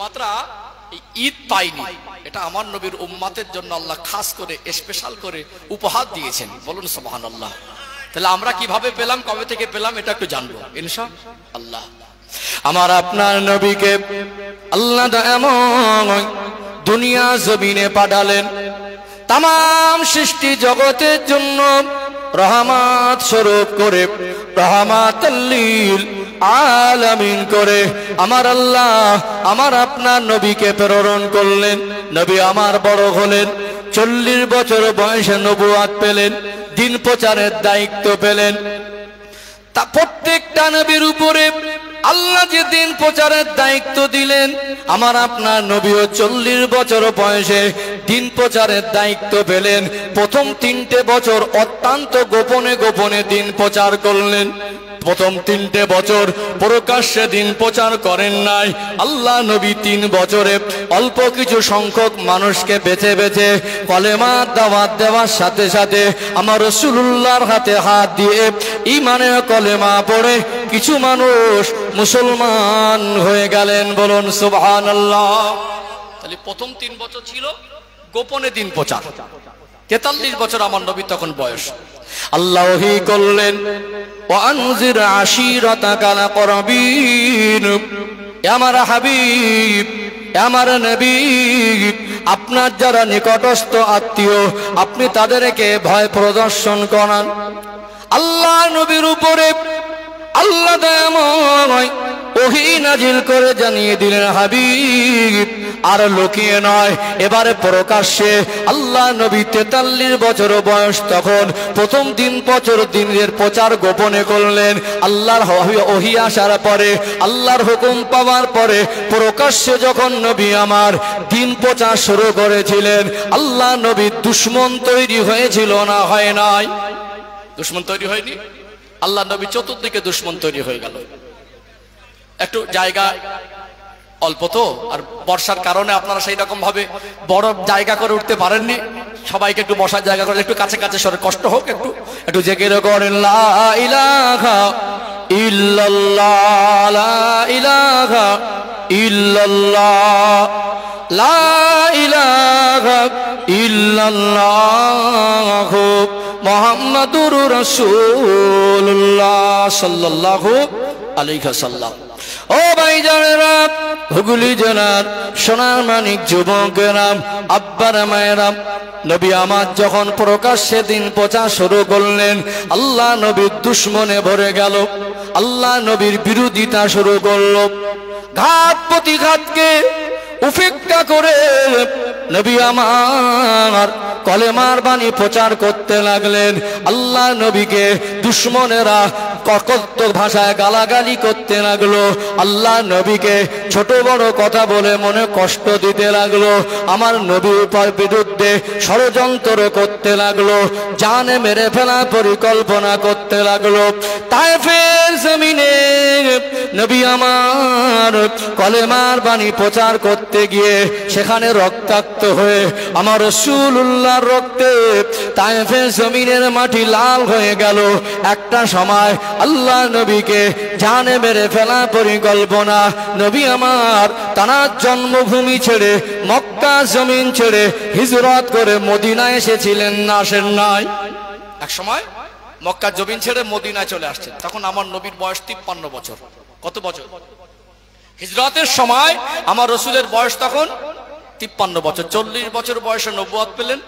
মাত্রা ঈদ পাইনি, এটা আমার নবীর উম্মতের জন্য আল্লাহ খাস করে স্পেশাল করে উপহার দিয়েছেন। বলুন সুবহানাল্লাহ। তাহলে আমরা কিভাবে পেলাম, কবে থেকে পেলাম, এটা একটু জানবো ইনশাআল্লাহ। আমার আপনার নবীকে আল্লাহ এমন দুনিয়া জমিনে পাঠালেন তামাম সৃষ্টি জগতের জন্য রহমত স্বরূপ করে, রহমাতুল লিল আলামিন করে আমার আল্লাহ আমার আপনার নবীকে প্রেরণ করলেন। নবী আমার বড় হলেন, 40 বছর বয়সে নবুয়ত পেলেন, দিন প্রচারের দায়িত্ব পেলেন। তা প্রত্যেকটা নবীর উপরে আল্লাহ যে দিন প্রচারের দায়িত্ব দিলেন, আমার আপনার নবীও 40 বছর বয়সে দিন প্রচারের দায়িত্ব পেলেন। প্রথম 3টে বছর অত্যন্ত গোপনে গোপনে দিন প্রচার করলেন। প্রথম 3টে বছর প্রকাশ্যে দিন প্রচার করেন নাই। আল্লাহ নবী 3 বছরে অল্প কিছু সংখ্যক মানুষকে বেছে বেছে কলেমা দাওয়াত দেওয়ার সাথে সাথে আমার রাসূলুল্লাহর হাতে হাত দিয়ে ঈমানের কলেমা পড়ে কিছু মানুষ মুসলমান হয়ে গেলেন। বলুন সুবহানাল্লাহ। তাহলে প্রথম 3 বছর ছিল গোপনে দিন প্রচার। 43 বছর আমার নবী তখন বয়স। আল্লাহ ওহী করলেন, ওয়ানজির আশিরাতাকাল আকরাবিন। আমার হাবিব, আমার নবী, আপনার যারা নিকটস্থ আত্মীয় আপনি তাদেরকে ভয় প্রদর্শন করান। আল্লাহ নবীর উপরে আল্লাহ দয়াময় ওহী নাজিল করে জানিয়ে দিলেন, হাবিব আর লুকিয়ে নয়, এবারে প্রকাশ্যে আল্লাহ নবী 43 বছর বয়স তখন প্রথম দিনের প্রচার গোপনে করলেন। আল্লাহর ওহী আসার পরে, আল্লাহর হুকুম পাওয়ার পরে প্রকাশ্যে যখন নবী আমার দিন প্রচার শুরু করেছিলেন, আল্লাহ নবী দুশমন তৈরি হয়েছিল না হয় নাই? দুশমন তৈরি হয়নি? আল্লাহ নবী চতুর্দিকে দুশমন তৈরি হয়ে গেল। একটু জায়গা অল্প তো, আর বর্ষার কারণে আপনারা সেই রকম ভাবে বড় জায়গা করে উঠতে পারেননি। সবাইকে একটু বসার জায়গা করে একটু কাছে কাছে সরে, কষ্ট হোক একটু একটু জেগে করেন লা ইলাহা ইল্লাল্লাহ, লা ইলাহা ইল্লাল্লাহ, লা ইলাহা ইল্লাল্লাহ মুহাম্মাদুর রাসূলুল্লাহ সাল্লাল্লাহু আলাইহি ওয়াসাল্লাম। ও ভাইজানেরা, হুগলি জেলার সোনার মানিক যুবকেরা, আব্বারা মায়েরা, নবী আমার যখন প্রকাশ্যে দিন প্রচার শুরু করলেন, আল্লাহ নবীর দুশমনে ভরে গেল। আল্লাহ নবীর বিরোধিতা শুরু করলো। ঘাত প্রতিঘাতকে উপেক্ষা করে নবী আমার কলেমার বাণী প্রচার করতে লাগলেন। আল্লাহ নবীকে দুশমনেরা ককর্ত ভাষায় গালাগালি করতে লাগলো। আল্লাহ নবীকে ছোট বড় কথা বলে মনে কষ্ট দিতে লাগলো। আমার নবীর বিরুদ্ধে ষড়যন্ত্র করতে লাগলো। জানে মেরে ফেলা পরিকল্পনা করতে লাগলো। তায়েফের জমিনে নবী আমার কলেমার বাণী প্রচার করতে গিয়ে সেখানে রক্তাক্ত হয়ে আমার রাসূলুল্লাহর রক্তে তায়েফের জমিনের মাটি লাল হয়ে গেল। একটা সময় আল্লাহ নবীকে জানে মেরে ফেলা পরিকল্পনা। নবী আমার তার জন্মভূমি ছেড়ে মক্কা জমিন ছেড়ে হিজরত করে মদিনায় এসেছিলেন না আসেন নাই? এক সময় মক্কা জমিন ছেড়ে মদিনায় চলে আসছেন। তখন আমার নবীর বয়স 53 বছর। কত বছর? হিজরতের সময় আমার রাসূলের বয়স তখন 53 বছর। 40 বছর বয়সে নবুয়ত পেলেন,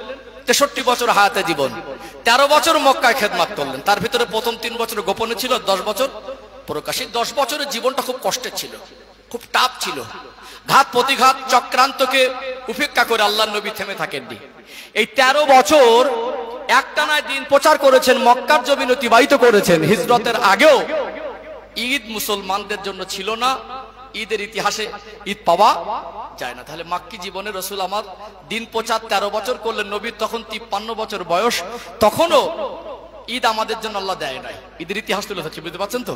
63 বছর হায়াতে জীবন, 13 বছর মক্কায় খেদমত করলেন। তার ভিতরে প্রথম 3 বছর গোপনে ছিল, 10 বছর প্রকাশে। 10 বছরের জীবনটা খুব কষ্টের ছিল, খুব টাফ ছিল। ঘাত প্রতিঘাত চক্রান্তকে উপেক্ষা করে আল্লাহ নবী থেমে থাকেননি। এই 13 বছর একটানা দিন প্রচার করেছেন, মক্কার জমিন অতিবাহিত করেছেন। হিজরতের আগেও ঈদ মুসলমানদের জন্য ছিল না। ঈদের ইতিহাসে ঈদ পাওয়া যায় না। তাহলে মাক্কি জীবনে রাসূল আমার দিন প্রচার 13 বছর করলেন। নবীর তখন 53 বছর বয়স। তখনও ঈদ আমাদের জন্য আল্লাহ দেয় নাই। ঈদের ইতিহাস তুলে ধরছি, বুঝতে পারছেন তো?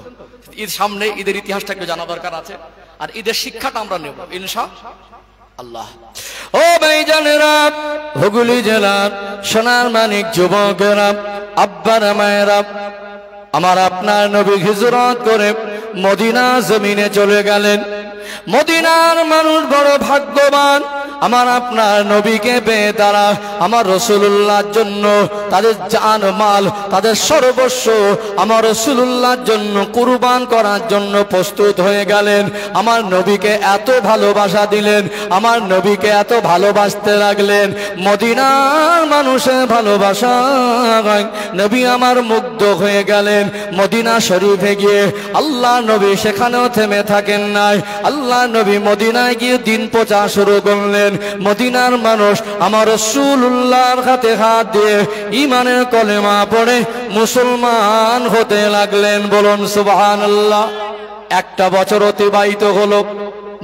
ঈদ সামনে, ঈদের ইতিহাসটা একটু জানা দরকার আছে। আর ঈদের শিক্ষাটা আমরা নেব ইনশাআল্লাহ। ও ভাইজানেরা, হুগলি জেলার সোনার মানিক যুবকেরা, আব্বারা মায়েরা, আমার আপনার নবী হিজরত করে মদিনা জমিনে চলে গেলেন। মদিনার মানুষ বড় ভাগ্যবান, আমার আপনার নবীকে পেয়ে তারা আমার রাসূলুল্লাহর জন্য তাদের জান মাল, তাদের সর্বস্ব আমার রাসূলুল্লাহর জন্য কুরবান করার জন্য প্রস্তুত হয়ে গেলেন। আমার নবীকে এত ভালোবাসা দিলেন, আমার নবীকে এত ভালোবাসতে লাগলেন, মদিনার মানুষের ভালোবাসা নবী আমার মুগ্ধ হয়ে গেলেন। মদিনা শরীফে গিয়ে আল্লাহ নবী সেখানেও থেমে থাকেন নাই, আল্লাহ নবী মদিনায় গিয়ে দিন প্রচার শুরু করলেন। মদিনার মানুষ আমার রাসূলুল্লাহর হাতে হাত দিয়ে ঈমানের কলেমা পড়ে মুসলমান হতে লাগলেন। বলুন সুবহানাল্লাহ। একটা বছর অতিবাহিত হলো।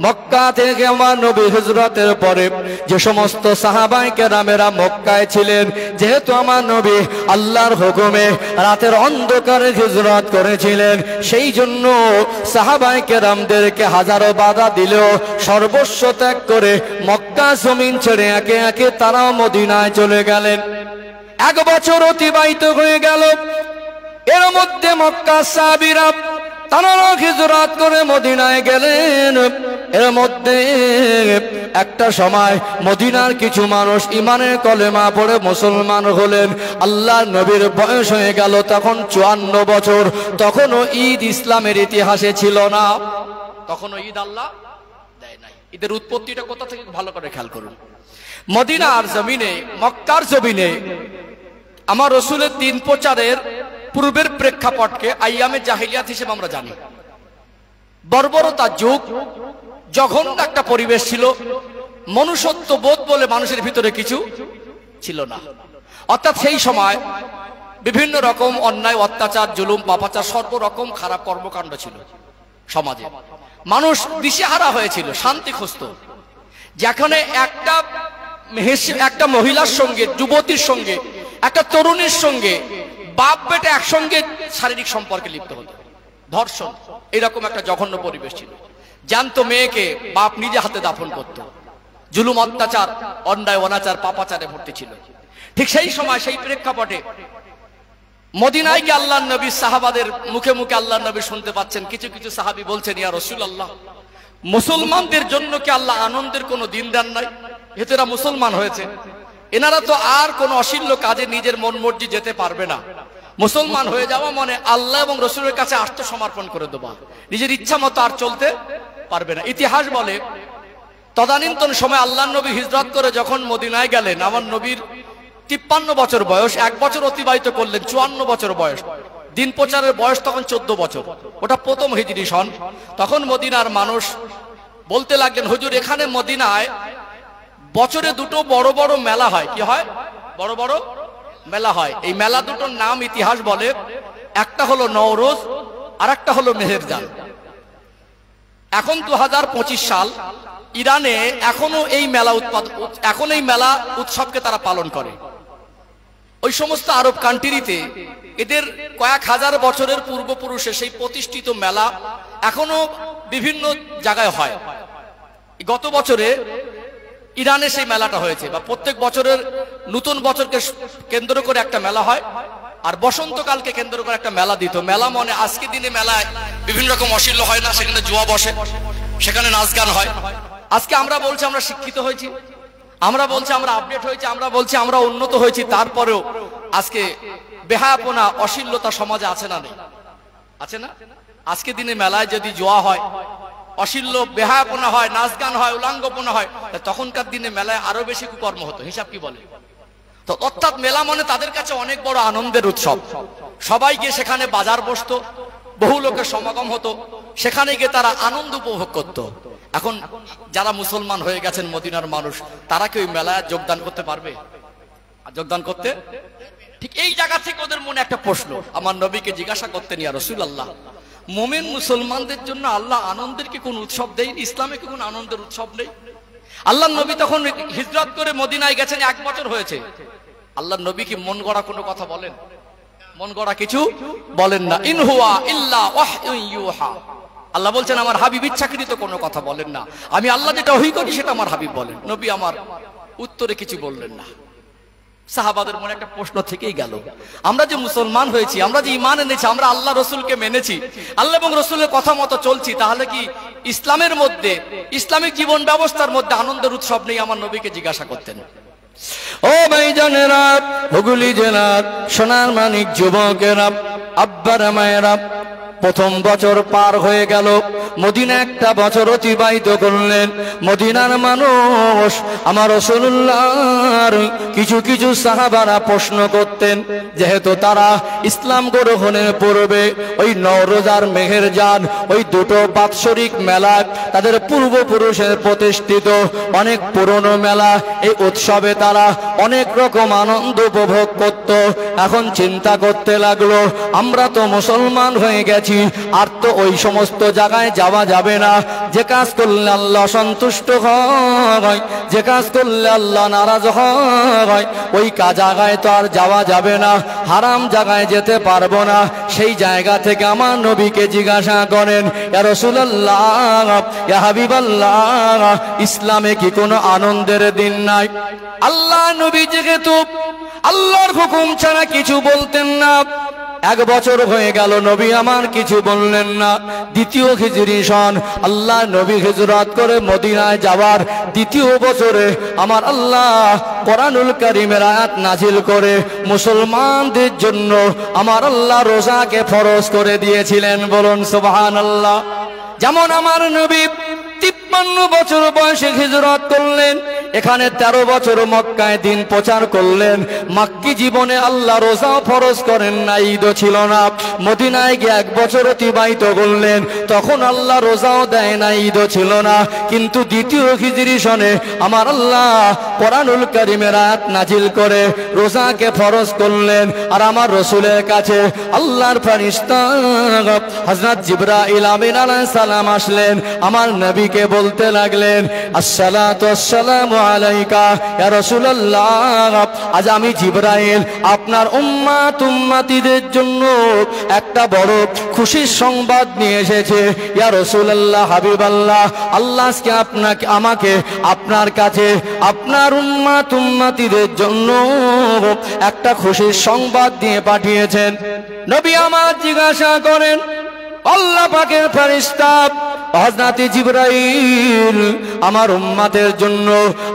মক্কা থেকে আমার নবী হিজরতের পরে যে সমস্ত সাহাবায়ে কেরামেরা মক্কায় ছিলেন, যেহেতু আমার নবী আল্লাহর হুকুমে রাতের অন্ধকারে হিজরত করেছিলেন, সেই জন্য সাহাবায়ে কেরামদেরকে হাজারো বাধা দিলেও সর্বস্ব ত্যাগ করে মক্কা জমিন ছেড়ে একে একে তারাও মদিনায় চলে গেলেন। এক বছর অতিবাহিত হয়ে গেল। এর মধ্যে মক্কা সাহাবীরা তারা হিজরত করে মদিনায় গেলেন। এর মধ্যে একটা সময় মদিনার কিছু মানুষ ঈমানের কলেমা পড়ে মুসলমান হলেন। আল্লাহর নবীর বয়স হয়ে গেল তখন 54 বছর। তখনও ঈদ ইসলামের ইতিহাসে ছিল না, তখনও ঈদ আল্লাহ দেয় নাই। ঈদের উৎপত্তিটা কোথা থেকে ভালো করে খেয়াল করুন। মদিনার জমিনে, মক্কার জমিনে আমার রাসূলের দিন প্রচারের পূর্বের প্রেক্ষাপটকে আইয়ামে জাহিলিয়াত হিসেবে আমরা জানি। বর্বরতার যুগ, জঘন্য একটা পরিবেশ ছিল, মনুষ্যত্ব বোধ বলে মানুষের ভিতরে কিছু ছিল না। অর্থাৎ সেই সময় বিভিন্ন রকম অন্যায়, অত্যাচার, জুলুম, পাপাচার, সর্বরকম খারাপ কর্মকাণ্ড ছিল সমাজে। মানুষ দিশেহারা হয়েছিল, শান্তি খুঁজত। যেখানে একটা মহিলার সঙ্গে, যুবতীর সঙ্গে, একটা তরুণীর সঙ্গে বাপ বেটা একসঙ্গে শারীরিক সম্পর্কে লিপ্ত হতো, ধর্ষণ, এরকম একটা জঘন্য পরিবেশ ছিল। জ্যান্ত মেয়েকে বাপ নিজে হাতে দাফন করত। জুলুম, অত্যাচার, অন্যায়, অনাচার, পাপাচারে ভর্তি ছিল। ঠিক সেই সময়, সেই প্রেক্ষাপটে মদিনায় গিয়ে আল্লাহর নবী সাহাবাদের মুখে মুখে আল্লাহর নবী শুনতে পাচ্ছেন, কিছু কিছু সাহাবী বলছেন, ইয়া রাসূলুল্লাহ, মুসলমানদের জন্য কি আল্লাহ আনন্দের কোনো দিন দেন নাই? এরা মুসলমান হয়েছে, এনারা তো আর কোন অশ্লীল কাজে নিজের মন মর্জি যেতে পারবে না। মুসলমান হয়ে যাওয়া মানে আল্লাহ এবং রাসূলের কাছে আত্মসমর্পণ করে দেওয়া, নিজের ইচ্ছা মতো আর চলতে পারবে না। ইতিহাস বলে তদানীন্তন সময় আল্লাহর নবী হিজরত করে যখন মদিনায় গেলেন, আমার নবীর 53 বছর বয়স, এক বছর অতিবাহিত করলেন, 54 বছর বয়স। দিন প্রচারের বয়স তখন 14 বছর, ওটা প্রথম হিজরি সন। তখন মদিনার মানুষ বলতে লাগলেন, হুজুর, এখানে মদিনায় বছরে দুটো বড় বড় মেলা হয়। কি হয়? বড় বড় মেলা হয়। এই মেলা দুটোর নাম ইতিহাস বলে, একটা হলো নওরোজ আর একটা হলো মেহেরজান। এখন 2025 সাল, ইরানে এখনো এই মেলা উৎসবকে তারা পালন করে। ওই সমস্ত আরব কান্ট্রিতে এদের কয়েক হাজার বছরের পূর্বপুরুষে সেই প্রতিষ্ঠিত মেলা এখনো বিভিন্ন জায়গায় হয়। গত বছরে ইরানে সেই মেলাটা হয়েছে, বা প্রত্যেক বছরের নতুন বছরকে কেন্দ্র করে একটা মেলা হয়, আর বসন্তকালকে কেন্দ্র করে একটা মেলা দিত। মেলা মানে আজকে দিনে মেলায় বিভিন্ন রকম অশ্লীল হয় না, সেখানে জুয়া বসে, সেখানে নাচ গান হয়। আজকে আমরা বলছি আমরা শিক্ষিত হয়েছি, আমরা বলছি আমরা আপডেট হয়েছি, আমরা বলছি আমরা উন্নত হয়েছি, তারপরেও আজকে বেহায়াপনা, অশ্লীলতা সমাজে আছে না? নেই? আছে না? আজকে দিনে মেলায় যদি জুয়া হয়, অশ্লীল বেহায়াপনা হয়, নাচ গান হয়, উলাঙ্গপনা হয়, তখনকার দিনে মেলায় আরো বেশি কুকর্ম হতো। হিসাব কি বলে? তো অর্থাৎ মেলা মানে তাদের কাছে অনেক বড় আনন্দের উৎসব। সবাই গিয়ে সেখানে বাজার বসতো, বহু লোকের সমাগম হতো, সেখানে গিয়ে তারা আনন্দ উপভোগ করত। এখন যারা মুসলমান হয়ে গেছেন মদিনার মানুষ, তারা কি ওই মেলায় যোগদান করতে পারবে? যোগদান করতে? ঠিক এই জায়গা থেকে ওদের মনে একটা প্রশ্ন, আমার নবীকে জিজ্ঞাসা করতেন, ইয়া রাসূলুল্লাহ, মুমিন মুসলমানদের জন্য আল্লাহ আনন্দের কি কোন উৎসব দেয়? ইসলামে কি কোন আনন্দের উৎসব নেই? আল্লাহর নবী তখন হিজরত করে মদিনায় গেছেন, 1 বছর হয়েছে। আল্লাহর নবী কি মন গড়া কোনো কথা বলেন? মন গড়া কিছু বলেন না। ইন হুয়া ইল্লা ওয়াহয়ুন ইউহা। আল্লাহ বলছেন আমার হাবিব ইচ্ছাকৃত কোনো কথা বলেন না, আমি আল্লাহ যেটা ওহী করি সেটা আমার হাবিব বলেন। নবী আমার উত্তরে কিছু বললেন না। সাহাবাদের মনে একটা প্রশ্ন থেকেই গেল, আমরা যে মুসলমান হয়েছি, আমরা যে ঈমান এনেছি, আমরা আল্লাহ রসুলকে মেনেছি, আল্লাহ এবং রসুলের কথা মতো চলছি, তাহলে কি ইসলামের মধ্যে, ইসলামিক জীবন ব্যবস্থার মধ্যে আনন্দের উৎসব নেই? আমার নবীকে জিজ্ঞাসা করতেন। ও ভাইজানেরা, হুগলি জেলার সোনার মানিক যুবকেরা, আব্বারা মায়েরা, প্রথম বছর পার হয়ে গেল, মদিনা একটা বছর অতিবাহিত করলেন। মদিনার মানুষ আমার রাসূলুল্লাহর কিছু কিছু সাহাবারা প্রশ্ন করতেন, যেহেতু তারা ইসলাম গ্রহণের পূর্বে ওই নওরোজার মেহেরজান, ওই দুটো বাৎসরিক মেলা, তাদের পূর্বপুরুষের প্রতিষ্ঠিত অনেক পুরনো মেলা, এই উৎসবে তারা অনেক রকম আনন্দ উপভোগ করত। এখন চিন্তা করতে লাগলো, আমরা তো মুসলমান হয়ে গেছি, আর তো ওই সমস্ত জায়গায় যাওয়া যাবে না, যে কাজ করলে আল্লাহ সন্তুষ্ট হয়, যে কাজ করলে আল্লাহ নারাজ হয়, ওই জায়গায় তো আর যাওয়া যাবে না, হারাম জায়গায় যেতে পারবো না। সেই জায়গা থেকে আমার নবীকে জিজ্ঞাসা করেন, ইয়া রাসূলুল্লাহ, ইয়া হাবিবাল্লাহ, ইসলামে কি কোনো আনন্দের দিন নাই? আল্লাহ নবী যেহেতু আল্লাহর হুকুম ছাড়া কিছু বলতেন না, এক বছর হয়ে গেল, নবী আমার কিছু বললেন না। দ্বিতীয় হিজরি সন, আল্লাহ নবী হিজরত করে মদিনায় যাওয়ার দ্বিতীয় বছরে আমার আল্লাহ কোরআনুল কারীমের আয়াত নাজিল করে মুসলমানদের জন্য আমার আল্লাহ রোজাকে ফরজ করে দিয়েছিলেন। বলুন সুবহানাল্লাহ। যেমন আমার নবী 53 বছর বয়সে হিজরত করলেন, এখানে 13 বছর মক্কায় দিন প্রচার করলেন। মাক্কি জীবনে আল্লাহ রোজা ফরজ করেন না, ঈদও ছিল না। মদিনায় গিয়ে 1 বছর অতিবাহিত করলেন, তখন আল্লাহ রোজাও দেয় না, ঈদও ছিল না। কিন্তু দ্বিতীয় হিজরি সনে আমার আল্লাহ কোরআনুল কারীমের আয়াত নাজিল করে রোজাকে ফরজ করলেন। আর আমার রাসূলের কাছে আল্লাহর ফেরেশতা হযরত জিবরাইল আমিন আলাইহিস সালাম আসলেন, আমার নবীকে বলতে লাগলেন, আসসালাতু ওয়াসসালামু আলাইকা ইয়া রাসূলুল্লাহ, আজ আমি জিবরাইল আপনার উম্মতিদের জন্য একটা বড় খুশির সংবাদ নিয়ে এসেছে। ইয়া রাসূলুল্লাহ, হাবিবাল্লাহ, আল্লাহ আজকে আপনাকে আমাকে আপনার কাছে আপনার উম্মতিদের জন্য একটা খুশির সংবাদ দিয়ে পাঠিয়েছেন। নবী আমার জিজ্ঞাসা করেন, আল্লাহ পাকের ফেরেশতা হযরত জিবরাইল, আমার উম্মতের জন্য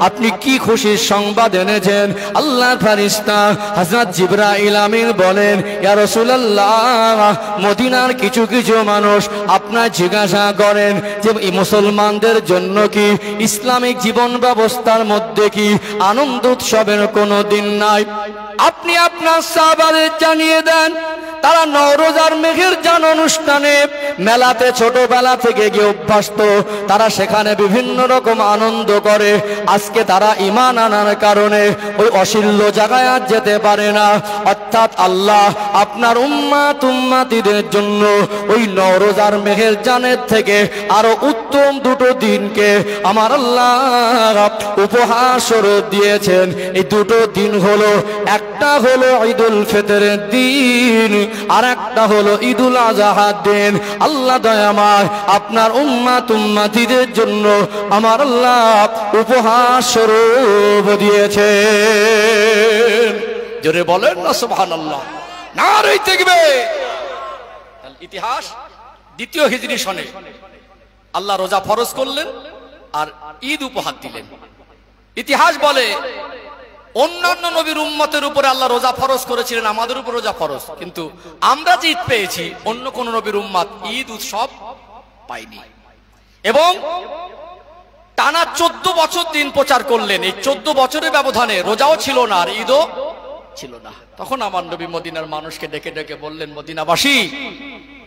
আপনি কি খুশির সংবাদ এনেছেন? আল্লাহর ফেরেশতা হযরত জিবরাইল আমিন বলেন, ইয়া রাসূলুল্লাহ, মদিনার কিছু কিছু মানুষ আপনার জিজ্ঞাসা করেন যে মুসলমানদের জন্য কি ইসলামিক জীবন ব্যবস্থার মধ্যে কি আনন্দ উৎসবের কোনো দিন নাই? আপনি আপনার সাহাবাদের জানিয়ে দেন, তারা নওরোজার মেহেরজান অনুষ্ঠানে মেলাতে ছোটবেলা থেকে গিয়ে অভ্যস্ত, তারা সেখানে বিভিন্ন রকম আনন্দ করে। আজকে তারা ঈমান আনার কারণে ওই অশ্লীল জায়গায় আর যেতে পারে না। অর্থাৎ আল্লাহ আপনার উম্মতিদের জন্য ওই নওরোজার মেহেরজানের থেকে আরো উত্তম দুটো দিনকে আমার আল্লাহ উপহার স্বরূপ দিয়েছেন। এই দুটো দিন হলো, একটা হলো ঈদুল ফিতরের দিন, আর একটা হলো ঈদুল আজহার দিন। আল্লাহ দয়াময় আপনার উম্মতিদের জন্য আমার আল্লাহ উপহার স্বরূপ দিয়েছেন। জোরে বলেন না সুবহানাল্লাহ, নারে তাকবীর। ইতিহাস দ্বিতীয় হিজরি সনে আল্লাহ রোজা ফরজ করলেন আর ঈদ উপহার দিলেন। ইতিহাস বলে অন্যান্য নবীর উম্মতের উপরে আল্লাহ রোজা ফরজ করেছিলেন, আমাদের উপর রোজা ফরজ, কিন্তু আমরা যে ঈদ পেয়েছি অন্য কোন নবীর উম্মত ঈদ উৎসব পায়নি। এবং টানা 14 বছর দিন প্রচার করলেন। এই 14 বছরের ব্যবধানে রোজাও ছিল না আর ঈদও ছিল না। তখন আমার নবী মদিনার মানুষকে ডেকে ডেকে বললেন, মদিনাবাসী,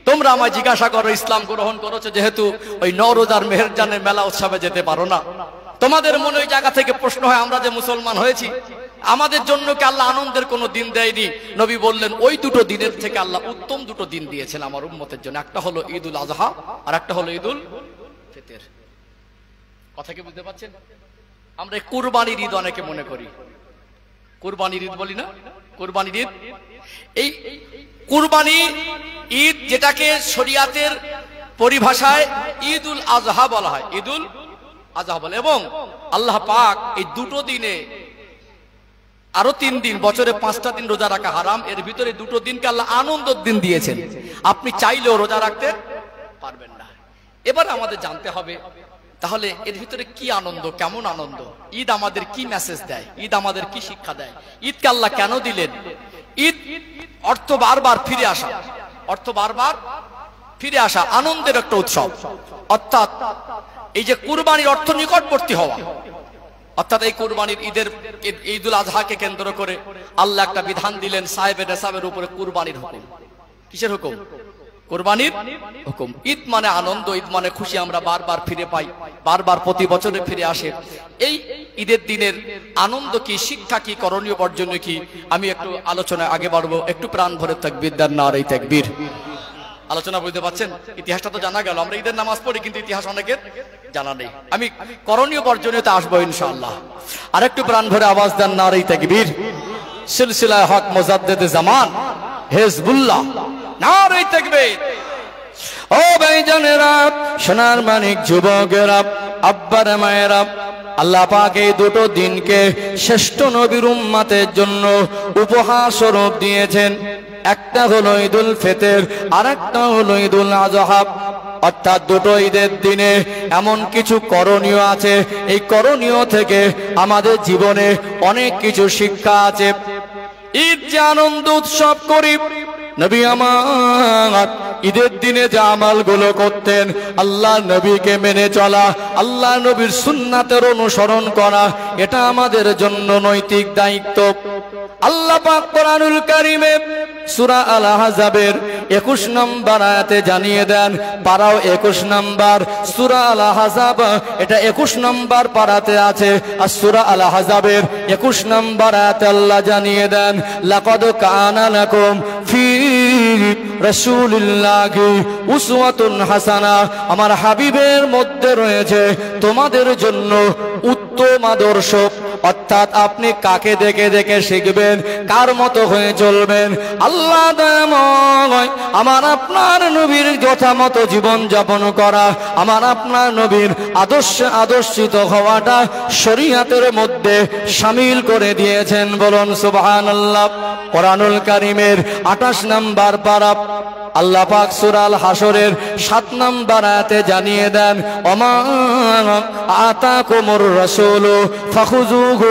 তোমরা আমায় জিজ্ঞাসা করো ইসলাম গ্রহণ করেছো, যেহেতু ওই নওরোজার মেহেরজানের মেলা উৎসবে যেতে পারো না, তোমাদের মনে ওই জায়গা থেকে প্রশ্ন হয় আমরা যে মুসলমান হয়েছি আমাদের জন্য কি আল্লাহ আনন্দের কোনো দিন দেয়নি? নবী বললেন, ওই দুটো দিনের থেকে আল্লাহ উত্তম দুটো দিন দিয়েছেন আমার উম্মতের জন্য। একটা হলো ঈদুল আজহা আর একটা হলো ঈদুল ফিতর। কথা কি বুঝতে পারছেন? আমরা কুরবানির ঈদ অনেকে মনে করি, কুরবানির ঈদ বলি না, কুরবানির ঈদ। এই কুরবানি ঈদ যেটাকে শরিয়াতের পরিভাষায় ঈদুল আজহা বলা হয়, ঈদুল আজহা বলে। এবং আল্লাহ পাক এই দুটো দিনে আরো 3 দিন, বছরে 5টা দিন রোজা রাখা হারাম, এর ভিতরে 2টো দিনকে আল্লাহ আনন্দের দিন দিয়েছেন, আপনি চাইলেও রোজা রাখতে পারবেন না। এবার আমাদের জানতে হবে তাহলে এর ভিতরে কি আনন্দ, কেমন আনন্দ? ঈদ আমাদের কি মেসেজ দেয়? ঈদ আমাদের কি শিক্ষা দেয়? ঈদকে আল্লাহ কেন দিলেন? ঈদ অর্থ বারবার ফিরে আসা, অর্থ বারবার ফিরে আসা, আনন্দের একটা উৎসব। অর্থাৎ এই যে কুরবানির অর্থ নিকটবর্তী হওয়া, অর্থাৎ এই কুরবানির ঈদুল আজহাকে কেন্দ্র করে আল্লাহ একটা বিধান দিলেন, সাহেবে নেসাবের উপরে কুরবানির হুকুম। কিসের হুকুম? কুরবানির হুকুম। ঈদ মানে আনন্দ, ঈদ মানে খুশি, আমরা বারবার ফিরে পাই, বারবার প্রতি বছরে ফিরে আসে। এই ঈদের দিনের আনন্দ কি, শিক্ষা কি, করণীয় বর্জনীয় কি, আমি একটু আলোচনায় আগে বাড়বো। একটু প্রাণ ভরে তাকবীর দেন, নারে তাকবীর। আলোচনা বুঝতে পারছেন? ইতিহাসটা তো জানা গেল, আমরা ঈদের নামাজ পড়ি কিন্তু ইতিহাস অনেকের জানা নেই। আমি করণীয় বর্জনীয়তে আসবো ইনশাআল্লাহ। আরেকটু প্রাণ ভরে আওয়াজ দেন, নারে তাকবীর। সিলসিলা হক মুজাদ্দিদে জামান হিজবুল্লাহ, নারে তাকবীর। ও ভাইজানেরা, সোনার মানিক যুবকেরা, আব্বার মায়েরা, আল্লাহ পাক এই 2টো দিনকে শ্রেষ্ঠ নবীর উম্মতের জন্য উপহার স্বরূপ দিয়েছেন। একটা হলো ঈদুল ফিতর, আর একটা হলো ঈদুল আজহা। অর্থাৎ 2টো ঈদের দিনে এমন কিছু করণীয় আছে, এই করণীয় থেকে আমাদের জীবনে অনেক কিছু শিক্ষা আছে। ঈদ যে আনন্দ উৎসব করি, নবী আমার ঈদের দিনে যে আমলগুলো করতেন, আল্লাহ নবীকে মেনে চলা, আল্লাহ নবীর সুন্নাতের অনুসরণ করা, এটা আমাদের জন্য নৈতিক দায়িত্ব। আল্লাহ পাক কোরআনুল কারীমে সূরা আল আহজাবের 21 নম্বর আয়াতে জানিয়ে দেন, পারাও 21 নম্বর, সূরা আল আহজাব এটা 21 নম্বর পারাতে আছে। আর সূরা আল আহজাবের 21 নম্বর আয়াতে আল্লাহ জানিয়ে দেন, লাকাদ কানা লাকুম ফি রাসূলিল্লাহি উসওয়াতুন হাসানা, আমার হাবিবের মধ্যে রয়েছে তোমাদের জন্য উত্তম আদর্শ। অর্থাৎ আপনি কাকে দেখে দেখে শিখবেন, কার মতো হয়ে চলবেন? আল্লাহ দয়াময় আমার আপনার নবীর যথামতো জীবন যাপন করা, আমার আপনার নবীর আদর্শে আদর্শিত হওয়াটা শরীয়তের মধ্যে শামিল করে দিয়েছেন। বলুন সুবহানাল্লাহ। কোরআনুল কারীমের 28 নম্বর পারা আল্লাহ পাক সূরা আল হাশরের 7 নম্বর আয়াতে জানিয়ে দেন, ওমা আতাকুমুর রাসূলু ফাখুযুহু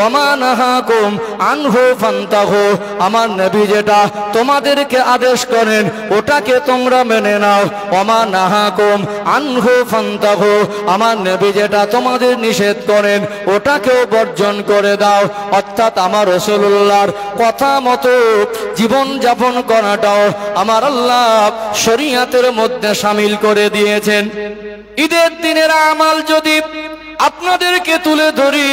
ওমা নাহাকুম আনহু ফান্তাহু, আমার নবী যেটা তোমাদেরকে আদেশ করেন ওটাকে তোমরা মেনে নাও। ওমা নাহাকুম আনহু ফান্তাহু, আমার নবী যেটা তোমাদের নিষেধ করেন ওটাকেও বর্জন করে দাও। অর্থাৎ আমার রাসূলুল্লাহর কথা মতো জীবন যাপন করাটাও আমার আল্লাহ শরীয়তের মধ্যে শামিল করে দিয়েছেন। ঈদের দিনের আমল যদি আপনাদেরকে তুলে ধরি,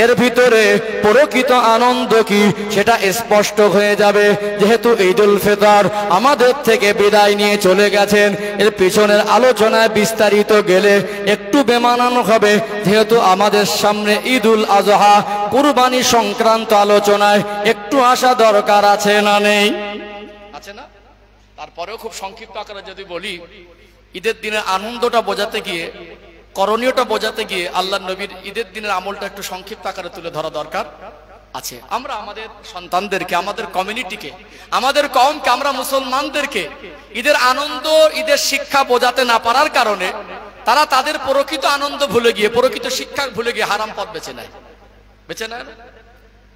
এর ভিতরে প্রকৃত আনন্দ কি সেটা স্পষ্ট হয়ে যাবে। যেহেতু ঈদুল ফিতর আমাদের থেকে বিদায় নিয়ে চলে গেছেন, এর পিছনের আলোচনায় বিস্তারিত গেলে একটু বেমানান হবে। যেহেতু আমাদের সামনে ঈদুল আজহা, কুরবানি সংক্রান্ত আলোচনায় একটু আসা দরকার আছে না নেই? আছে না? তারপরেও খুব সংক্ষিপ্ত আকারে যদি বলি, ঈদের দিনের আনন্দটা বোঝাতে গিয়ে, করণীয়টা বোঝাতে গিয়ে আল্লাহ নবীর ঈদের দিনের আমলটা একটু সংক্ষিপ্ত আকারে তুলে ধরা দরকার আছে। আমরা আমাদের সন্তানদেরকে, আমাদের কমিউনিটিকে, আমাদের কওমকে, আমরা মুসলমানদেরকে ঈদের আনন্দ, ঈদের শিক্ষা বোঝাতে না পারার কারণে তারা তাদের প্রকৃত আনন্দ ভুলে গিয়ে, প্রকৃত শিক্ষা ভুলে গিয়ে হারাম পথ বেছে নেয়।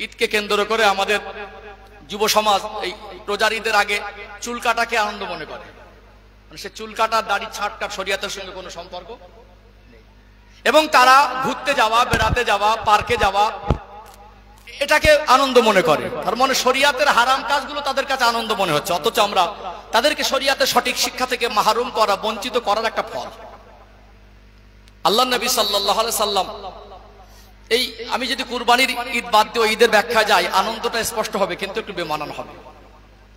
ঈদকে কেন্দ্র করে আমাদের যুব সমাজ এই রোজার ঈদের আগে চুল কাটাকে আনন্দ মনে করে। মানে সে চুল কাটা, দাড়ি ছাঁটটা শরীয়তের সঙ্গে কোনো সম্পর্ক নেই। এবং তারা ঘুরতে যাওয়া, বেড়াতে যাওয়া, পার্কে যাওয়া, এটাকে আনন্দ মনে করে। তার মানে শরীয়তের হারাম কাজগুলো তাদের কাছে আনন্দ মনে হচ্ছে। অথচ আমরা তাদেরকে শরীয়তের সঠিক শিক্ষা থেকে মাহরুম করা, বঞ্চিত করার একটা ফল। আল্লাহ নবী সাল্লাল্লাহু আলাইহি সাল্লাম, এই আমি যদি কুরবানির ঈদ বাদ দিয়ে ঈদের ব্যাখ্যা যাই, আনন্দটা স্পষ্ট হবে কিন্তু একটু বেমানান হবে।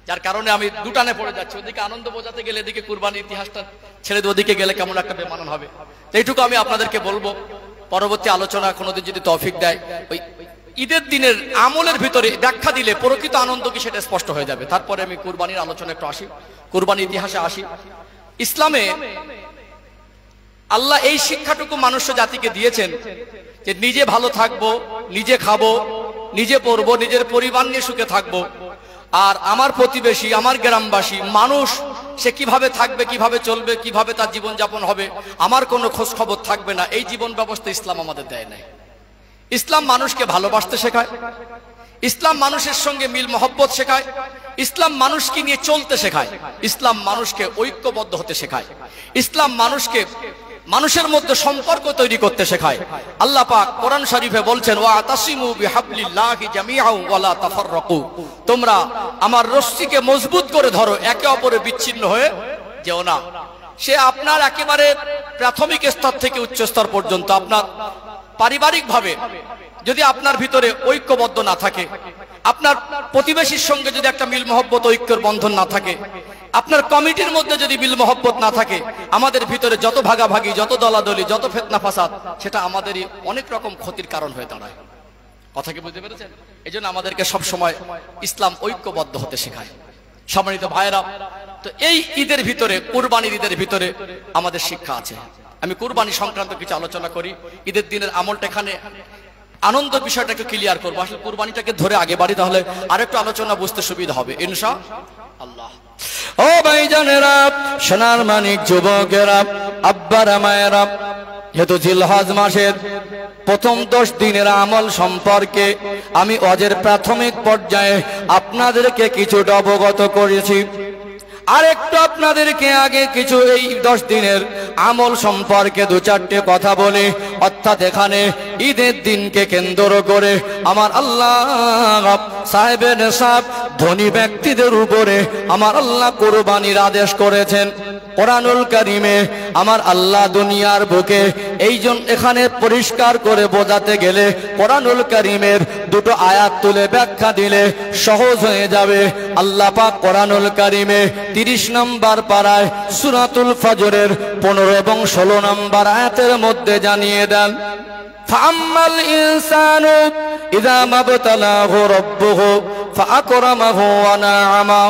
যার কারণে আমি দুটানে পড়ে যাচ্ছি। ওদিকে আনন্দ বোঝাতে গেলে এদিকে কুরবানির ইতিহাসটা ছেড়ে দিয়ে ওদিকে গেলে কেমন একটা বেমানান হবে। এইটুকু আমি আপনাদেরকে বলবো। পরবর্তী আলোচনা কোনোদিন যদি তৌফিক দেয়, ওই ঈদের দিনের আমলের ভিতরে ব্যাখ্যা দিলে প্রকৃত আনন্দ কি সেটা স্পষ্ট হয়ে যাবে। তারপরে আমি কুরবানির আলোচনা একটু আসি, কুরবানির ইতিহাসে আসি। ইসলামে আল্লাহ এই শিক্ষাটুকু মানুষ জাতিকে দিয়েছেন যে নিজে ভালো থাকবো, নিজে খাবো, নিজে পড়বো, নিজের পরিবার নিয়ে সুখে থাকবো। আর আমার প্রতিবেশী, আমার গ্রামবাসী মানুষ, সে কিভাবে থাকবে, কিভাবে চলবে, কিভাবে তার জীবন যাপন হবে, আমার কোনো খোঁজ খবর থাকবে না। এই জীবন ব্যবস্থা ইসলাম আমাদের দেয় নাই। ইসলাম মানুষকে ভালোবাসতে শেখায়, ইসলাম মানুষের সঙ্গে মিল মহব্বত শেখায়, ইসলাম মানুষকে নিয়ে চলতে শেখায়, ইসলাম মানুষকে ঐক্যবদ্ধ হতে শেখায়, ইসলাম মানুষকে মানুষের মধ্যে সম্পর্ক তৈরি করতে শেখায়। আল্লাহ পাক কোরআন শরীফে বলছেন, ওয়াতাসিমু বিহাবলিল্লাহি জামিআন ওয়ালা তাফাররাকু, তোমরা আমার রশ্মিকে মজবুত করে ধরো, একে অপরে বিচ্ছিন্ন হয়ে যেও না। সে আপনার একেবারে প্রাথমিক স্তর থেকে উচ্চ স্তর পর্যন্ত, আপনার পারিবারিক ভাবে যদি আপনার ভিতরে ঐক্যবদ্ধ না থাকে, আপনার প্রতিবেশীর সঙ্গে যদি একটা মিল মহব্বত ঐক্যের বন্ধন না থাকে, আপনার কমিটির মধ্যে যদি মিল মহব্বত না থাকে, আমাদের ভিতরে যত ভাগাভাগি, যত দলাদলি, যত ফিতনা ফাসাদ, সেটা আমাদেরই অনেক রকম ক্ষতির কারণ হয়ে দাঁড়ায়। কথা কি বুঝতে পেরেছেন? এই জন্য আমাদেরকে সব সময় ইসলাম ঐক্যবদ্ধ হতে শেখায়। সম্মানিত ভাইয়েরা, তো এই ঈদের ভিতরে, কুরবানির ঈদের ভিতরে আমাদের শিক্ষা আছে। আমি কুরবানি সংক্রান্ত কিছু আলোচনা করি। ঈদের দিনের আমলটা এখানে আনন্দ বিষয়টা একটু ক্লিয়ার করবো। আসলে কুরবানিটাকে ধরে আগে বাড়ি, তাহলে আরেকটু আলোচনা বুঝতে সুবিধা হবে ইনশাআল্লাহ। ও ভাইজানেরা, সোনার মানিক যুবকেরা, আব্বারা মায়েরা, যেহেতু জিলহজ মাসের প্রথম 10 দিনের আমল সম্পর্কে আমি ওয়াজের প্রাথমিক পর্যায়ে আপনাদেরকে কিছুটা অবগত করেছি। আর একটু আপনাদেরকে আগে কিছু এই 10 দিনের আমল সম্পর্কে 2-4টে কথা বলি। অর্থাৎ এখানে ঈদের দিনকে কেন্দ্র করে আমার আল্লাহ সাহেবে নেশাব ধনী ব্যক্তিদের উপরে আমার আল্লাহ কুরবানির আদেশ করেছেন। কোরআনুল কারীমে আমার আল্লাহ দুনিয়ার বুকে এখানে পরিষ্কার করে বোঝাতে গেলে কোরআনুল কারীমের 2টো আয়াত তুলে ব্যাখ্যা দিলে সহজ হয়ে যাবে। আল্লাহ পাক কোরআনুল কারীমে 30 নম্বর পারায় সূরাতুল ফজরের 15 এবং 16 নম্বর আয়াতের মধ্যে জানিয়ে দেন, ফাআম্মাল ইনসানু ইযা মাবতালাহু রাব্বুহু ফাআকরামাহু ওয়া না'আমা।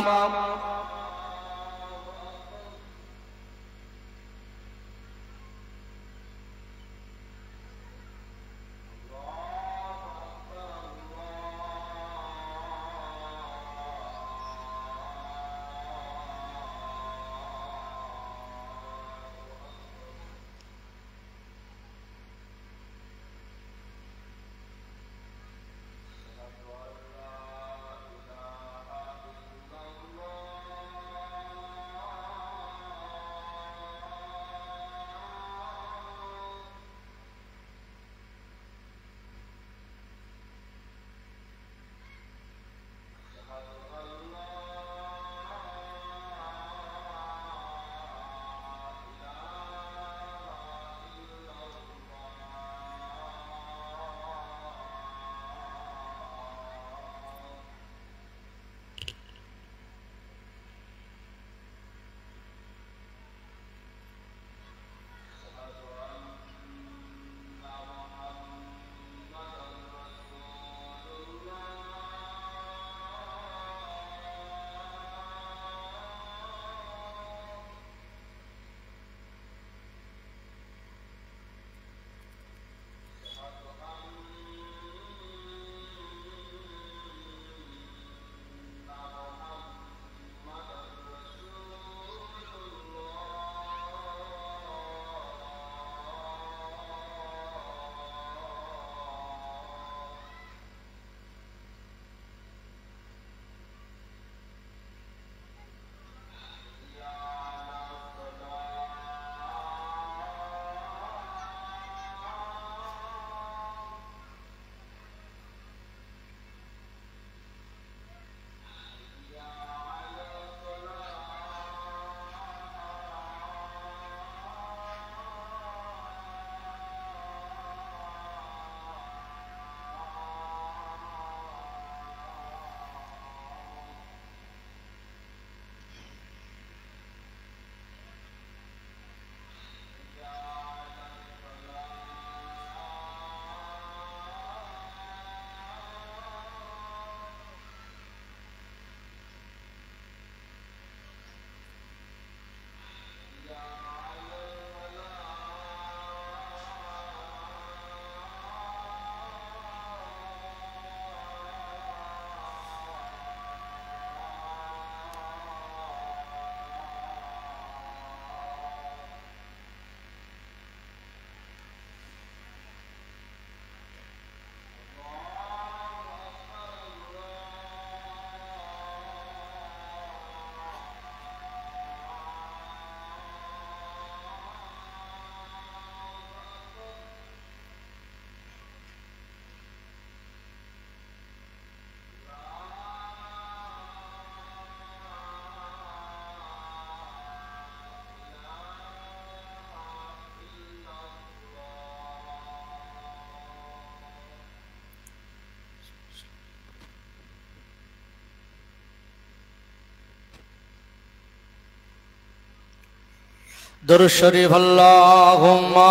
दुरूद शरीफ अल्लाहुम्मा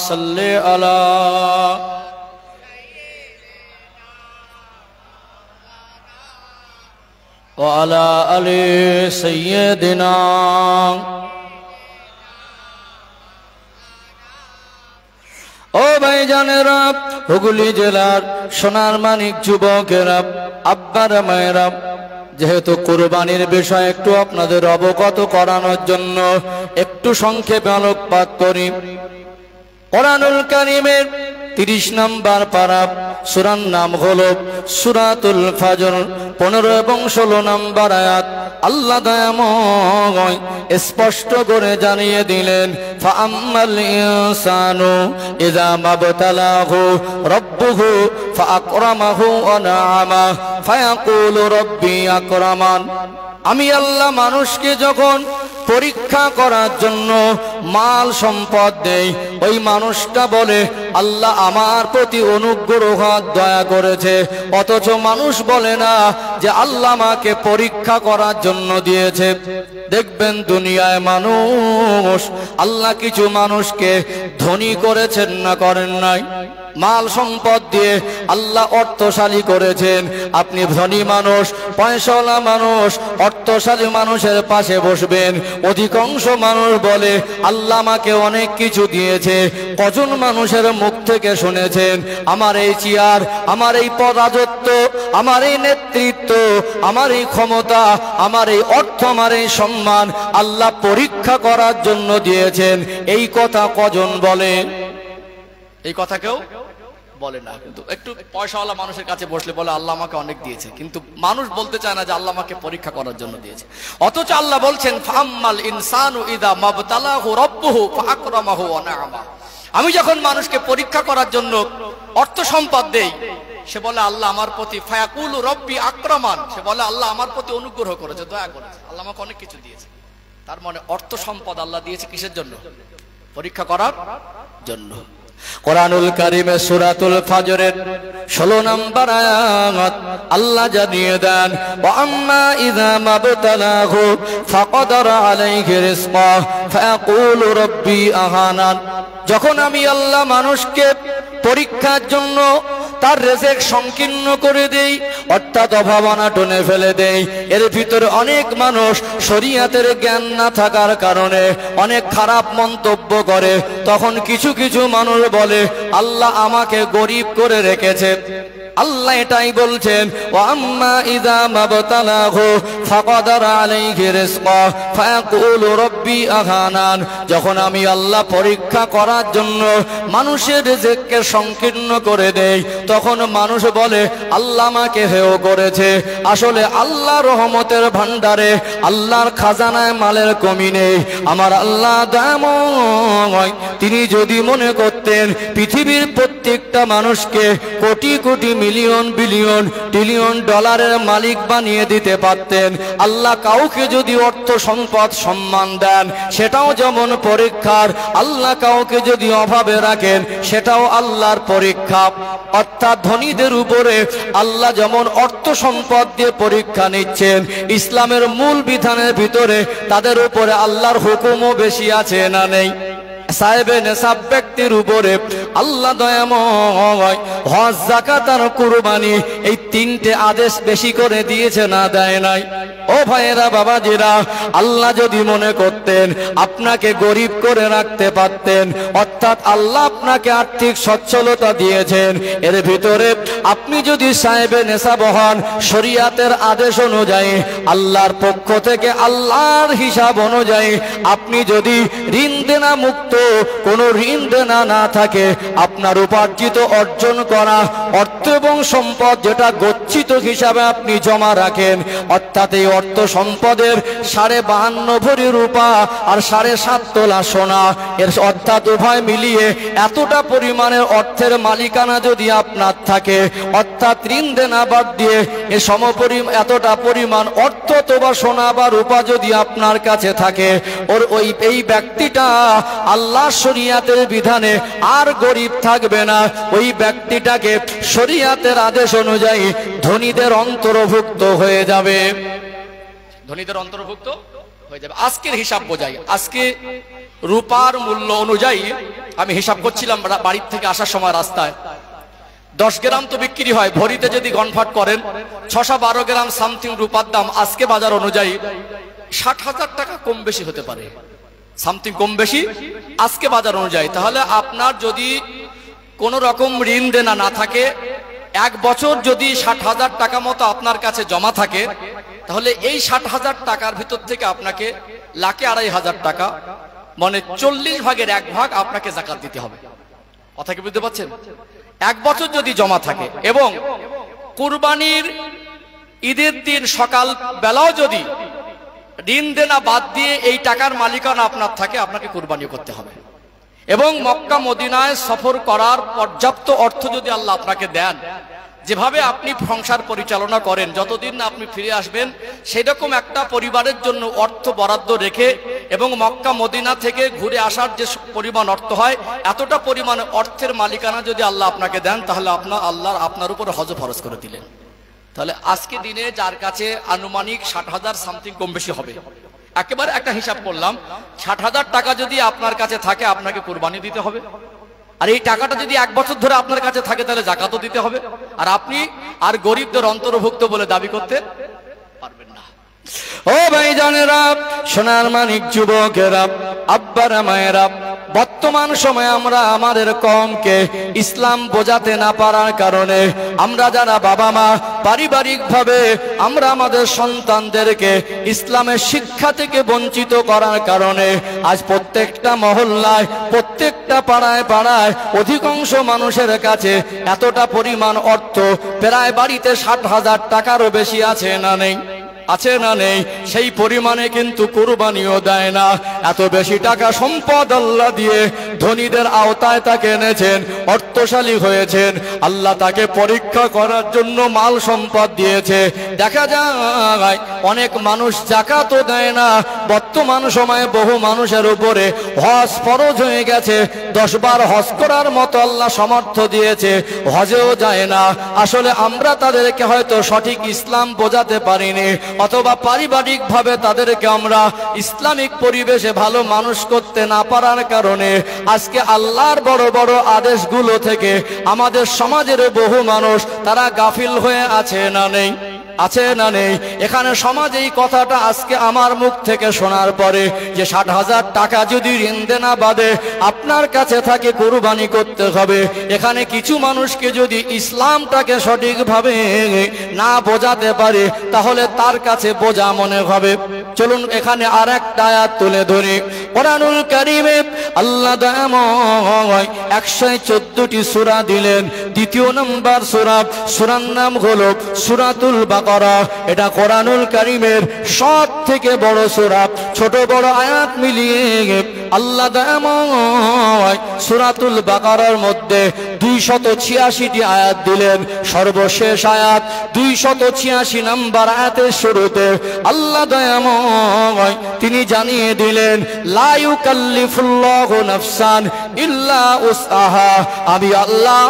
सल्ली अला व अला आलि सय्यिदिना। ও ভাইজানেরা, হুগলি জেলার সোনার মানিক যুবকেরা, আব্বারা মায়েরা, যেহেতু কুরবানির বিষয় একটু আপনাদের অবগত করানোর জন্য একটু সংক্ষেপে আলোকপাত করি। কোরআনুল কারীমের 30 নম্বর পারা, সূরার নাম হলো সূরাতুল ফাজর, 15 এবং 16 নম্বর আয়াত। আল্লাহ দয়াময় স্পষ্ট করে জানিয়ে দিলেন, ফাআম্মাল ইনসানু ইযা মাবতালাহু রাব্বুহু ফাআকরামাহু ওয়া নাআমা ফায়াকুলু রাব্বি আকরামান। আমি আল্লাহ মানুষকে যখন পরীক্ষা করার জন্য মাল সম্পদ দেই, ওই মানুষটা বলে আল্লাহ আমার প্রতি অনুগ্রহ দয়া করেছে, অথচ মানুষ বলে না যে আল্লাহ আমাকে পরীক্ষা করার জন্য দিয়েছে। দেখবেন দুনিয়ায় মানুষ, আল্লাহ কিছু মানুষকে ধনী করেছেন না করেন নাই? মাল সম্পদ দিয়ে আল্লাহ অর্থশালী করেছেন। আপনি ধনী মানুষ, পয়সাওয়ালা মানুষ, অর্থশালী মানুষের পাশে বসবেন। অধিকাংশ মানুষ বলে আল্লাহ আমাকে অনেক কিছু দিয়েছে। কজন মানুষের মুখ থেকে শুনেছেন আমার এই চেয়ার, আমার এই পদরাজত্ব, আমার এই নেতৃত্ব, আমার এই ক্ষমতা, আমার এই অর্থ, আমার এই সম্মান আল্লাহ পরীক্ষা করার জন্য দিয়েছেন? এই কথা কজন বলে? এই কথা কেউ বলে না। কিন্তু একটু পয়সাওয়ালা মানুষের কাছে বসলে বলে আল্লাহ আমাকে অনেক দিয়েছে, কিন্তু মানুষ বলতে চায় না যে আল্লাহ আমাকে পরীক্ষা করার জন্য দিয়েছে। অথচ আল্লাহ বলছেন, ফাআম্মাল ইনসানু ইযা মাবতালাহু রাব্বুহু ফাআকরামাহু ওয়া নাআমা। আমি যখন মানুষকে পরীক্ষা করার জন্য অর্থ সম্পদ দেই, সে বলে আল্লাহ আমার প্রতি, ফায়াকুলু রাব্বি আকরামান, সে বলে আল্লাহ আমার প্রতি অনুগ্রহ করেছে, দয়া করেছে, আল্লাহ আমাকে অনেক কিছু দিয়েছে। তার মানে অর্থ সম্পদ আল্লাহ দিয়েছে কিসের জন্য? পরীক্ষা করার জন্য। কোরআনুল কারীমে সূরাতুল ফাজরের 16 নম্বর আয়াত আল্লাহ জানিয়ে দেন, ওয়া আম্মা ইযা মাবতালাহু ফাকাদারা আলাইহি রিজকাহু ফায়াকুলু রাব্বি আহানান। যখন আমি আল্লাহ মানুষকে পরীক্ষার জন্য তার রিজিক সংকীর্ণ করে দেই, অর্থাৎ অভাবনাটনে ফেলে দেই, এর ভিতরে অনেক মানুষ শরীয়তের জ্ঞান না থাকার কারণে অনেক খারাপ মন্তব্য করে। তখন কিছু কিছু মানুষ বলে আল্লাহ আমাকে গরিব করে রেখেছে। আল্লাহ এটাই বলছেন, ওয়া আম্মা ইযা মাবতালাহু ফাকাদারা আলাইহি রিজকাহু ফায়াকুলু রাব্বি আহানান। যখন আমি আল্লাহ পরীক্ষা করার জন্য মানুষের রিজিককে সংকীর্ণ করে দেই, তখন মানুষ বলে আল্লাহ আমাকে হেয় করেছে। আসলে আল্লাহ রহমতের ভান্ডারে, আল্লাহর খাজানায় মালের কমি নেই। আমার আল্লাহ দয়াময়, তিনি যদি মনে করতেন পৃথিবীর প্রত্যেকটা মানুষকে crore crore million billion trillion ডলারের মালিক বানিয়ে দিতে পারতেন। আল্লাহ কাউকে যদি অর্থ সম্পদ সম্মান দেন, সেটাও যেমন পরীক্ষার। আল্লাহ কাউকে যদি অভাবে রাখেন, সেটাও আল্লাহর পরীক্ষা। অর্থাৎ ধনীদের উপরে আল্লাহ যেমন অর্থ সম্পদ দিয়ে পরীক্ষা নিচ্ছেন, ইসলামের মূল বিধানের ভিতরে তাদের উপরে আল্লাহর হুকুমও বেশি আছে না নেই? সাহেবে নেশাব ব্যক্তির উপরে আল্লাহ দয়াময় হজ, যাকাত আর কুরবানি, এই 3টে আদেশ বেশি করে দিয়েছে না দেয় নাই? ও ভাইয়েরা, বাবাজিরা, আল্লাহ যদি মনে করতেন আপনাকে গরিব করে রাখতে পারতেন, অর্থাৎ আল্লাহ আপনাকে আর্থিক সচ্ছলতা দিয়েছেন, এর ভিতরে আপনি যদি সাহেবে নেশাব হন, শরীয়তের আদেশ অনুযায়ী, আল্লাহর পক্ষ থেকে আল্লাহর হিসাব অনুযায়ী, আপনি যদি ঋণ দেনা মুক্ত, কোন ঋণ দেনা না থাকে, আপনার উপার্জিত অর্জন করা অর্থ এবং সম্পদ যেটা গচ্ছিত হিসাবে আপনি জমা রাখেন, অর্থাৎ এই অর্থ সম্পদের 52.5 ভরি রূপা আর 7.5 তোলা সোনা, এর অর্থাৎ উভয় মিলিয়ে এতটা পরিমাণের অর্থের মালিকানা যদি আপনার থাকে, অর্থাৎ ঋণ দেনা বাদ দিয়ে এ সমপরিমাণ এতটা পরিমাণ অর্থ অথবা সোনা বা রূপা যদি আপনার কাছে থাকে, এই ব্যক্তিটা আল্লাহ শরীয়তের বিধানে আর গরিব থাকবে না। ওই ব্যক্তিটাকে শরীয়তের আদেশ অনুযায়ী ধনীদের অন্তর্ভুক্ত হয়ে যাবে। ধনীদের অন্তর্ভুক্ত হয়ে যাবে। আজকের হিসাব বোঝাই। আজকে রূপার মূল্য অনুযায়ী আমি হিসাব করছিলাম বাড়ির থেকে আসার সময় রাস্তায়, 10 গ্রাম তো বিক্রি হয়, ভরিতে যদি গণফাট করেন 612 গ্রাম সামথিং রূপার দাম আজকে বাজার অনুযায়ী 60,000 টাকা কম বেশি হতে পারে, সামথিং কম বেশি আজকে বাজার অনুযায়ী। তাহলে আপনার যদি কোন রকম ঋণ দেনা না থাকে, 1 বছর যদি 60,000 টাকা মতো আপনার কাছে জমা থাকে, তাহলে এই 60,000 টাকার ভিতর থেকে আপনাকে 1,02,500 টাকা, মানে 40 ভাগের 1 ভাগ আপনাকে যাকাত দিতে হবে। কথা কি বুঝতে পারছেন? 1 বছর যদি জমা থাকে এবং কুরবানির ঈদের দিন সকাল বেলাও যদি ঋণ দেনা বাদ দিয়ে এই টাকার মালিকানা আপনার থাকে, আপনাকে কুরবানি করতে হবে। এবং মক্কা মদিনায় সফর করার পর্যাপ্ত অর্থ যদি আল্লাহ আপনাকে দেন, যেভাবে আপনি সংসার পরিচালনা করেন, যতদিন না আপনি ফিরে আসবেন সেরকম একটা পরিবারের জন্য অর্থ বরাদ্দ রেখে, এবং মক্কা মদিনা থেকে ঘুরে আসার যে পরিমাণ অর্থ হয়, এতটা পরিমাণ অর্থের মালিকানা যদি আল্লাহ আপনাকে দেন, তাহলে আল্লাহ আপনার উপর হজ ফরজ করে দিলেন। তাহলে আজকে দিনে যার কাছে আনুমানিক 60,000 সামথিং কম বেশি হবে, একেবারে একটা হিসাব করলাম, 60,000 টাকা যদি আপনার কাছে থাকে আপনাকে কুরবানি দিতে হবে। আর এই টাকাটা যদি 1 বছর ধরে আপনার কাছে থাকে তাহলে যাকাতও দিতে হবে। আর আপনি আর গরিবদের অন্তর্ভুক্ত বলে দাবি করতে পারবেন না। ও ভাইজানেরা, সোনার মানিক যুবকেরা, আব্বারা মায়েরা, বর্তমান সময়ে আমরা আমাদের কমকে ইসলাম বোঝাতে না পারার কারণে আমরা যারা বাবা মা পারিবারিকভাবে আমরা আমাদের সন্তানদেরকে ইসলামের শিক্ষা থেকে বঞ্চিত করার কারণে আজ প্রত্যেকটা মহল্লায়, প্রত্যেকটা পাড়ায় পাড়ায় অধিকাংশ মানুষের কাছে এতটা পরিমাণ অর্থ, প্রায় বাড়িতে 60,000 টাকারও বেশি আছে না নেই? আছে না নেই? সেই পরিমাণে কিন্তু কুরবানিও দেয় না। এত বেশি টাকা সম্পদ আল্লাহ দিয়ে ধনীদের আওতায় তাকে এনেছেন, অর্থশালী হয়েছেন। আল্লাহ তাকে পরীক্ষা করার জন্য মাল সম্পদ দিয়েছে। দেখা যায় অনেক মানুষ যাকাতও দেয় না। বর্তমান সময়ে বহু মানুষের উপরে হজ ফরজ হয়ে গেছে, 10 বার হজ করার মতো আল্লাহ সামর্থ্য দিয়েছে, হজেও যায় না। আসলে আমরা তাদেরকে হয়তো সঠিক ইসলাম বোঝাতে পারিনি, অথবা পারিবারিক ভাবে তাদেরকে আমরা ইসলামিক পরিবেশে ভালো মানুষ করতে না পারার কারণে আজকে আল্লাহর বড় বড় আদেশগুলো থেকে আমাদের সমাজের বহু মানুষ তারা গাফিল হয়ে আছে না নেই? আছে না নেই? এখানে সমাজে এই কথাটা আজকে আমার মুখ থেকে শোনার পরে যে 60,000 টাকা যদি ঋণ দেনা বাদে আপনার কাছে থাকে কুরবানি করতে হবে, এখানে কিছু মানুষকে যদি ইসলামটাকে সঠিকভাবে না বোঝাতে পারে তাহলে তার কাছে বোঝা মনে হবে। চলুন এখানে আর একটা আয়াত তুলে ধরি। কোরআনুল কারীমে আল্লাহ দয়াময় 114টি সূরা দিলেন। দ্বিতীয় নম্বর সূরার নাম হলো সূরাতুল বাকারা। এটা কোরআনুল কারীমের সবথেকে বড় সূরা। ছোট বড় আয়াত মিলিয়ে আল্লাহ দয়াময় সূরাতুল বাকারার মধ্যে 286টি আয়াত দিলেন। সর্বশেষ আয়াত 286 নম্বর আয়াতের শুরুতে আল্লাহ দয়াময় তিনি জানিয়ে দিলেন, লা ইউকাল্লিফুল্লাহু নাফসান ইল্লা উসআহা। আমি আল্লাহ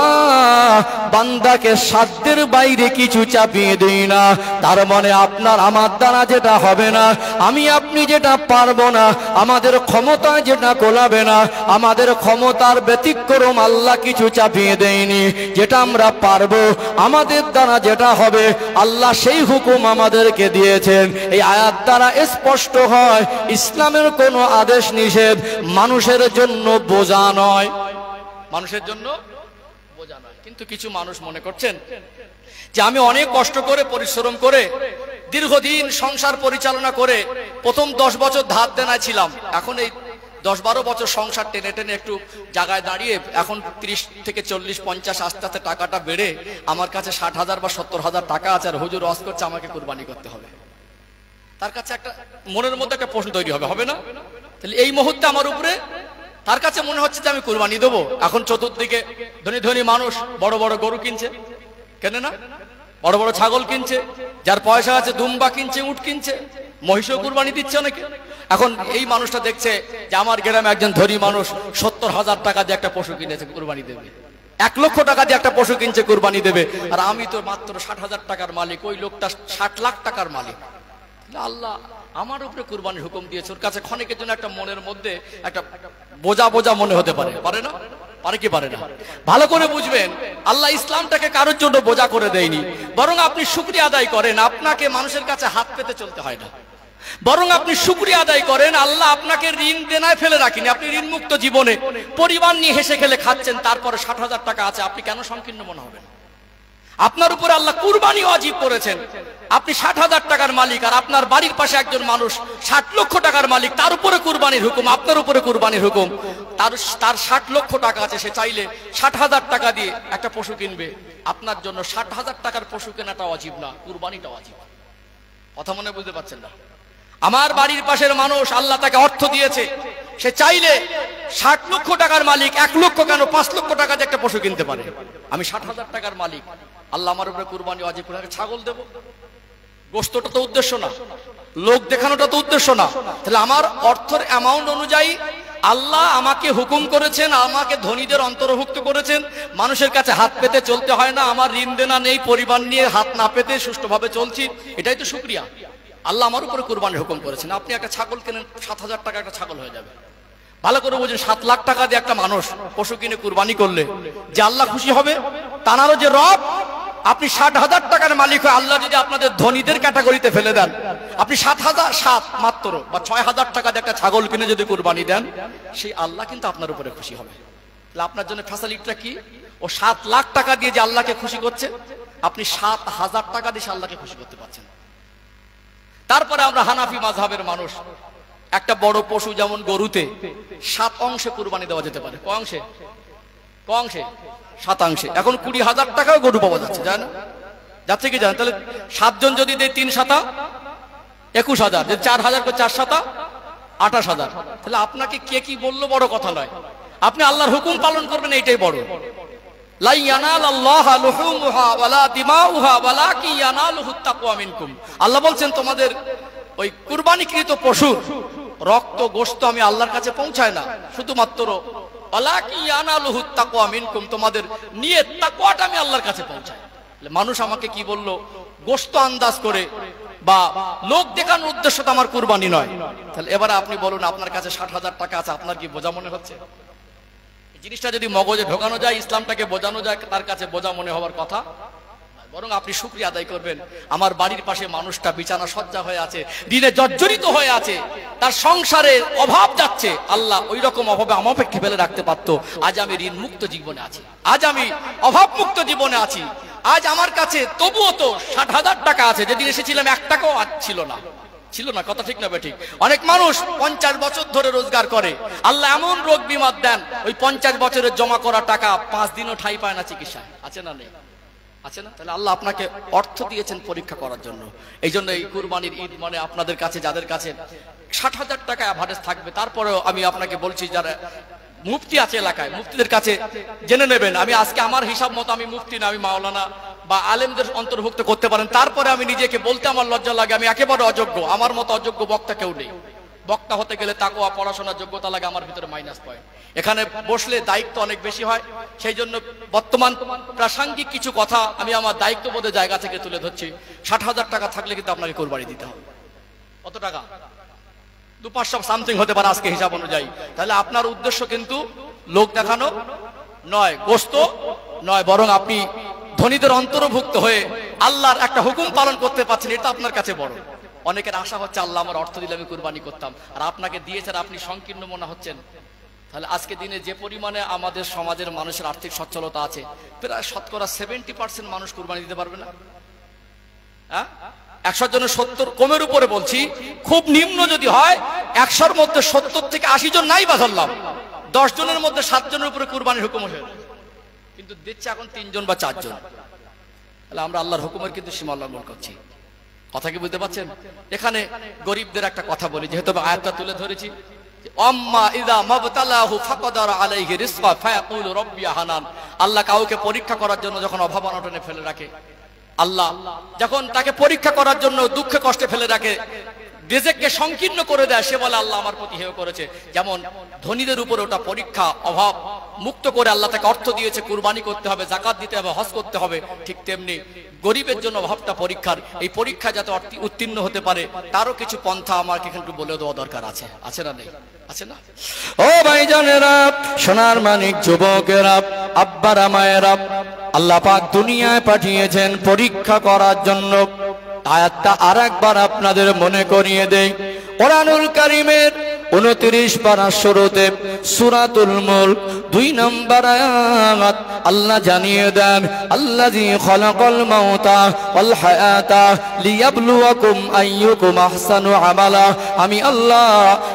বান্দাকে সাধ্যের বাইরে কিছু চাপিয়ে দেই না। তার মানে আপনার আমার দ্বারা যেটা হবে না, আমি আপনি যেটা পারবো না, আমাদের ক্ষমতায় যেটা কোলাবে না, আমাদের ক্ষমতার ব্যতিক্রম আল্লাহ কিছু চাপিয়ে দেয়নি। যেটা আমরা পারবো, আমাদের দ্বারা যেটা হবে, আল্লাহ সেই হুকুম আমাদেরকে দিয়েছেন। এই আয়াত দ্বারা স্পষ্ট হয় ইসলামের কোনো আদেশ নিষেধ মানুষের জন্য বোঝা নয়, মানুষের জন্য বোঝা নয়। কিন্তু কিছু মানুষ মনে করছেন যে আমি অনেক কষ্ট করে পরিশ্রম করে দীর্ঘদিন সংসার পরিচালনা করে প্রথম 10 বছর ধার দেনায় ছিলাম, এখন এই 10-12 বছর সংসার টেনে টেনে একটু জায়গায় দাঁড়িয়ে এখন 30 থেকে 40, 50 আস্তে আস্তে টাকাটা বেড়ে আমার কাছে 60,000 বা 70,000 টাকা আছে, আর হুজুর ওয়াজ করছে আমাকে কুরবানি করতে হবে। তার কাছে একটা মনের মধ্যে একটা প্রশ্ন তৈরি হবে না? তাহলে এই মুহূর্তে আমার উপরে তার কাছে মনে হচ্ছে যে আমি কুরবানি দেবো। এখন চতুর্দিকে ধনী ধনী মানুষ বড় বড় গরু কিনছে, কেনে না? বড় বড় ছাগল কিনছে, যার পয়সা আছে দুম্বা কিনছে, উট কিনছে, মহিষও কুরবানি দিচ্ছে অনেকে। এখন এই মানুষটা দেখছে যে আমার গ্রামে একজন ধনী মানুষ 70,000 টাকা দিয়ে একটা পশু কিনেছে, কুরবানি দেবে। 1 লক্ষ টাকা দিয়ে একটা পশু কিনছে, কুরবানি দেবে। আর আমি তো মাত্র 60,000 টাকার মালিক, ওই লোকটা 60 লাখ টাকার মালিক। আল্লাহ আমার উপরে কুরবানির হুকুম দিয়েছে, ওর কাছে ক্ষণিকের জন্য একটা মনের মধ্যে একটা বোঝা বোঝা মনে হতে পারে, পারে না? পারে কি পারে না? ভালো করে বুঝবেন, আল্লাহ ইসলামটাকে কারোর জন্য বোঝা করে দেয়নি, বরং আপনি শুকরিয়া আদায় করেন, আপনাকে মানুষের কাছে হাত পেতে চলতে হয় না, বরং আপনি শুকরিয়া আদায় করেন আল্লাহ আপনাকে ঋণ দেনায় ফেলে রাখিনি, আপনি ঋণ মুক্ত জীবনে পরিবার নিয়ে হেসে খেলে খাচ্ছেন, তারপরে 60,000 টাকা আছে, আপনি কেন সংকীর্ণ মনে হবেন? আপনার উপরে আল্লাহ কুরবানি ওয়াজিব করেছেন, আপনি 60,000 টাকার মালিক, আর আপনার বাড়ির পাশে একজন মানুষ 60 লক্ষ টাকার মালিক, তার উপরে কুরবানির হুকুম, আপনার উপরে কুরবানির হুকুম। তার 60 লক্ষ টাকা আছে, সে চাইলে 60,000 টাকা দিয়ে একটা পশু কিনবে, আপনার জন্য 60,000 টাকার পশু কেনাটা ওয়াজিব না, কুরবানিটা ওয়াজিব। কথা মনে বুঝতে পারছেন না? আমার বাড়ির পাশের মানুষ, আল্লাহ তাকে অর্থ দিয়েছে, সে চাইলে 60 লক্ষ টাকার মালিক, 1 লক্ষ কেন 5 লক্ষ টাকা দিয়ে একটা পশু কিনতে পারে। আমি 60,000 টাকার মালিক, আল্লাহ আমার উপরে কুরবানি ওয়াজিব করে ছাগল দেব, গোশতটা তো উদ্দেশ্য না, লোক দেখানোটা তো উদ্দেশ্য না। তাহলে আমার অর্থের অ্যামাউন্ট অনুযায়ী আল্লাহ আমাকে হুকুম করেছেন, আমাকে ধনীদের অন্তর্ভুক্ত করেছেন, মানুষের কাছে হাত পেতে চলতে হয় না, আমার ঋণ দেনা নেই, পরিবার নিয়ে হাত না পেতে সুষ্ঠুভাবে চলছি, এটাই তো শুকরিয়া। আল্লাহ আমার উপরে কুরবানির হুকুম করেছেন। আপনি একটা ছাগল কেনেন, 7,000 টাকা একটা ছাগল হয়ে যাবে। ভালো করে বুঝুন, 7 লাখ টাকা দিয়ে একটা মানুষ পশু কিনে কুরবানি করলে যে আল্লাহ খুশি হবে, তানারও যে রব, আপনি 60,000 টাকার মালিক হয়ে আল্লাহ যদি আপনাদের ধনীদের ক্যাটাগরিতে ফেলে দেন, আপনি 7,007 মাত্র বা 6,000 টাকা দিয়ে একটা ছাগল কিনে যদি কুরবানি দেন, সেই আল্লাহ কিন্তু আপনার উপরে খুশি হবে। তাহলে আপনার জন্য ফ্যাসিলিটিটা কি? ও 7 লাখ টাকা দিয়ে যে আল্লাহকে খুশি করছে, আপনি 7,000 টাকা দিয়ে আল্লাহকে খুশি করতে পারছেন। তারপরে আমরা হানাফি মাযহাবের মানুষ, একটা বড় পশু যেমন গরুতে 7 অংশে কুরবানি দেওয়া যেতে পারে। কয় অংশে? 7 অংশে। এখন 20,000 টাকাও গরু পাওয়া যাচ্ছে, জানেন? যাচ্ছে কি জানেন? তাহলে 7 জন যদি দেয় 3 7 21,000, যদি 4,000 করে 4 7 28,000। তাহলে আপনাকে কে কি বললো বড় কথা নয়, আপনি আল্লাহর হুকুম পালন করবেন, এইটাই বড়। লা ইয়ানালাল্লাহু লুহুমুহা ওয়ালা দিমাউহা ওয়ালাকিন ইয়ানালুহুত তাকওয়া মিনকুম। আল্লাহ বলছেন তোমাদের ওই কুরবানিকৃত পশুর রক্ত গোশত আমি আল্লাহর কাছে পৌঁছায় না, শুধুমাত্র ওয়ালাকিন ইয়ানালুহুত তাকওয়া মিনকুম, তোমাদের নিয়ত তাকওয়াটা আমি আল্লাহর কাছে পৌঁছাই। মানুষ আমাকে কি বললো, গোশত আন্দাজ করে বা লোক দেখানোর উদ্দেশ্য তো আমার কুরবানি নয়। তাহলে এবারে আপনি বলুন, আপনার কাছে 60,000 টাকা আছে, আপনার কি বোঝা মনে হচ্ছে? জিনিসটা যদি মগজে ঢোকানো যায়, ইসলামটাকে বোঝানো যায়, তার কাছে বোঝা মনে হওয়ার কথা। বরং আপনি শুকরিয়া আদায় করবেন, আমার বাড়ির পাশে মানুষটা বিছানা সজ্জা হয়ে আছে, দিনে জর্জরিত হয়ে আছে, তার সংসারে অভাব যাচ্ছে, আল্লাহ ওই রকম অভাবে আমাকে ফেলে রাখতে পারতো, আজ আমি ঋণ মুক্ত জীবনে আছি, আজ আমি অভাব মুক্ত জীবনে আছি, আজ আমার কাছে তবুও তো 60,000 টাকা আছে, যেদিন এসেছিলাম 1 টাকাও ছিল না। কথা ঠিক না বেঠিক? অনেক মানুষ 50 বছর ধরে রোজগার করে, আল্লাহ এমন রোগ বিমার দেন, ওই 50 বছরের জমা করা টাকা 5 দিনও ঠাঁই পায় না চিকিৎসায়। আছে না? নেই? আছে না? তাহলে আল্লাহ আপনাকে অর্থ দিয়েছেন পরীক্ষা করার জন্য। এই জন্য এই কুরবানির ঈদ মানে আপনাদের কাছে, যাদের কাছে 60,000 টাকা অ্যাভারেজ থাকবে, তারপরেও আমি আপনাকে বলছি, যারা মুফতি আছে এলাকায়, মুফতিদের কাছে জেনে নেবেন। আমি আজকে আমার হিসাব মতো, আমি মুফতি না, আমি মাওলানা বা আলেমদের অন্তর্ভুক্ত করতে পারেন, তারপরে আমি নিজেকে বলতে আমার লজ্জা লাগে, আমি একেবারে অযোগ্য, আমার মতো অযোগ্য বক্তা কেউ নেই। বক্তা হতে গেলে তাকওয়া, পড়াশোনার যোগ্যতা লাগে, আমার ভিতরে মাইনাস পয়েন্ট। এখানে বসলে দায়িত্ব অনেক বেশি হয়, সেই জন্য বর্তমান প্রাসঙ্গিক কিছু কথা আমি আমার দায়িত্ববোধের জায়গা থেকে তুলে ধরছি। 60,000 টাকা থাকলে কিন্তু আপনাকে কোরবানি দিতে হবে। কত টাকা? 2-500 সামথিং হতে পারে আজকে হিসাব অনুযায়ী। তাহলে আপনার উদ্দেশ্য কিন্তু লোক দেখানো নয়, গোশত নয়, বরং আপনি ধনীদের অন্তর্ভুক্ত হয়ে আল্লাহর একটা হুকুম পালন করতে পারছেন, এটা আপনার কাছে বড়। অনেকের আশা হচ্ছে আল্লাহ আমার অর্থ দিলে আমি কুরবানি করতাম, আর আপনাকে দিয়েছেন, আপনি সংকীর্ণ মনে হচ্ছেন। তাহলে আজকে দিনে যে পরিমাণে আমাদের সমাজের মানুষের আর্থিক সচ্ছলতা আছে, প্রায় শতকরা 70% মানুষ কুরবানি দিতে পারবে না। হ্যাঁ, 100 জনের 70 কমের উপরে বলছি, খুব নিম্ন যদি হয় 100-র মধ্যে 70 থেকে 80 জন নাই বা ধরলাম, 10 জনের মধ্যে 7 জনের উপরে কুরবানির হুকুম হয়ে, কিন্তু দিচ্ছে এখন 3 জন বা 4 জন। তাহলে আমরা আল্লাহর হুকুমের কিন্তু সীমা লঙ্ঘন করছি। কথা কি বুঝতে পারছেন? এখানে গরিবদের একটা কথা বলি, যেহেতু আয়াতটা তুলে ধরেছি, আম্মা ইযা মাবতালাহু ফাকাদারা আলাইহি রিজকা ফায়াকুলু রাব্বি হানান। আল্লাহ কাউকে পরীক্ষা করার জন্য যখন অভাব অনটনে ফেলে রাখে, আল্লাহ যখন তাকে পরীক্ষা করার জন্য দুঃখে কষ্টে ফেলে রাখে, রিজিককে সংকীর্ণ করে দেয়, সে বলে আল্লাহ আমার প্রতি হেয় করেছে। যেমন ধনীদের উপর ওটা পরীক্ষা, অভাব মুক্ত করে আল্লাহ তাকে অর্থ দিয়েছে, কুরবানি করতে হবে, জাকাত দিতে হবে, হজ করতে হবে, ঠিক তেমনি গরিবের জন্য অভাবটা পরীক্ষার। এই পরীক্ষা যাতে উত্তীর্ণ হতে পারে তারও কিছু পন্থা আমাকে কিন্তু বলে দেওয়া দরকার আছে, আছে না নেই? আছে না? ও ভাইজানেরা, সোনার মানিক যুবকেরা, আব্বারা মায়েরা, আল্লাহ পাক দুনিয়ায় পাঠিয়েছেন পরীক্ষা করার জন্য। আয়াতটা আরেকবার আপনাদের মনে করিয়ে দেই। কোরআনুল কারীমের 29 পারা শুরুতে সূরাতুল মুলক 2 নম্বর আয়াত আল্লাহ জানিয়ে দেন, আল্লাযী খালাকাল মাউতা ওয়াল হায়াতা লিয়াবলুয়াকুম আইয়ুকুম আহসানু আমালা। আমি আল্লাহ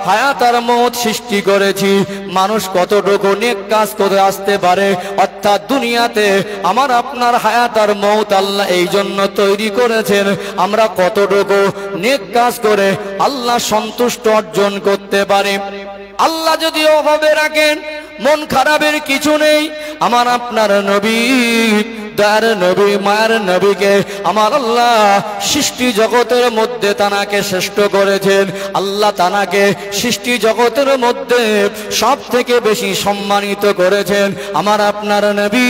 হায়াত আর মওত সৃষ্টি করেছি, মানুষ কতটুকু নেক কাজ করে আসতে পারে। অর্থাৎ দুনিয়াতে আমার আপনার হায়াত আর মওত আল্লাহ এই জন্য তৈরি করেছেন, আমরা কতটুকু নেক কাজ করে আল্লাহ সন্তুষ্ট অর্জন করতে পারে। আল্লাহ যদি অভাবে রাখেন, মন খারাপের কিছু নেই। আমার আপনার নবী, দয়ার নবী, মায়ের নবীকে আমার আল্লাহ সৃষ্টি জগতের মধ্যে তানাকে শ্রেষ্ঠ করেছেন। আল্লাহ তানাকে সৃষ্টি জগতের মধ্যে সব থেকে বেশি সম্মানিত করেছেন। আমার আপনার নবী,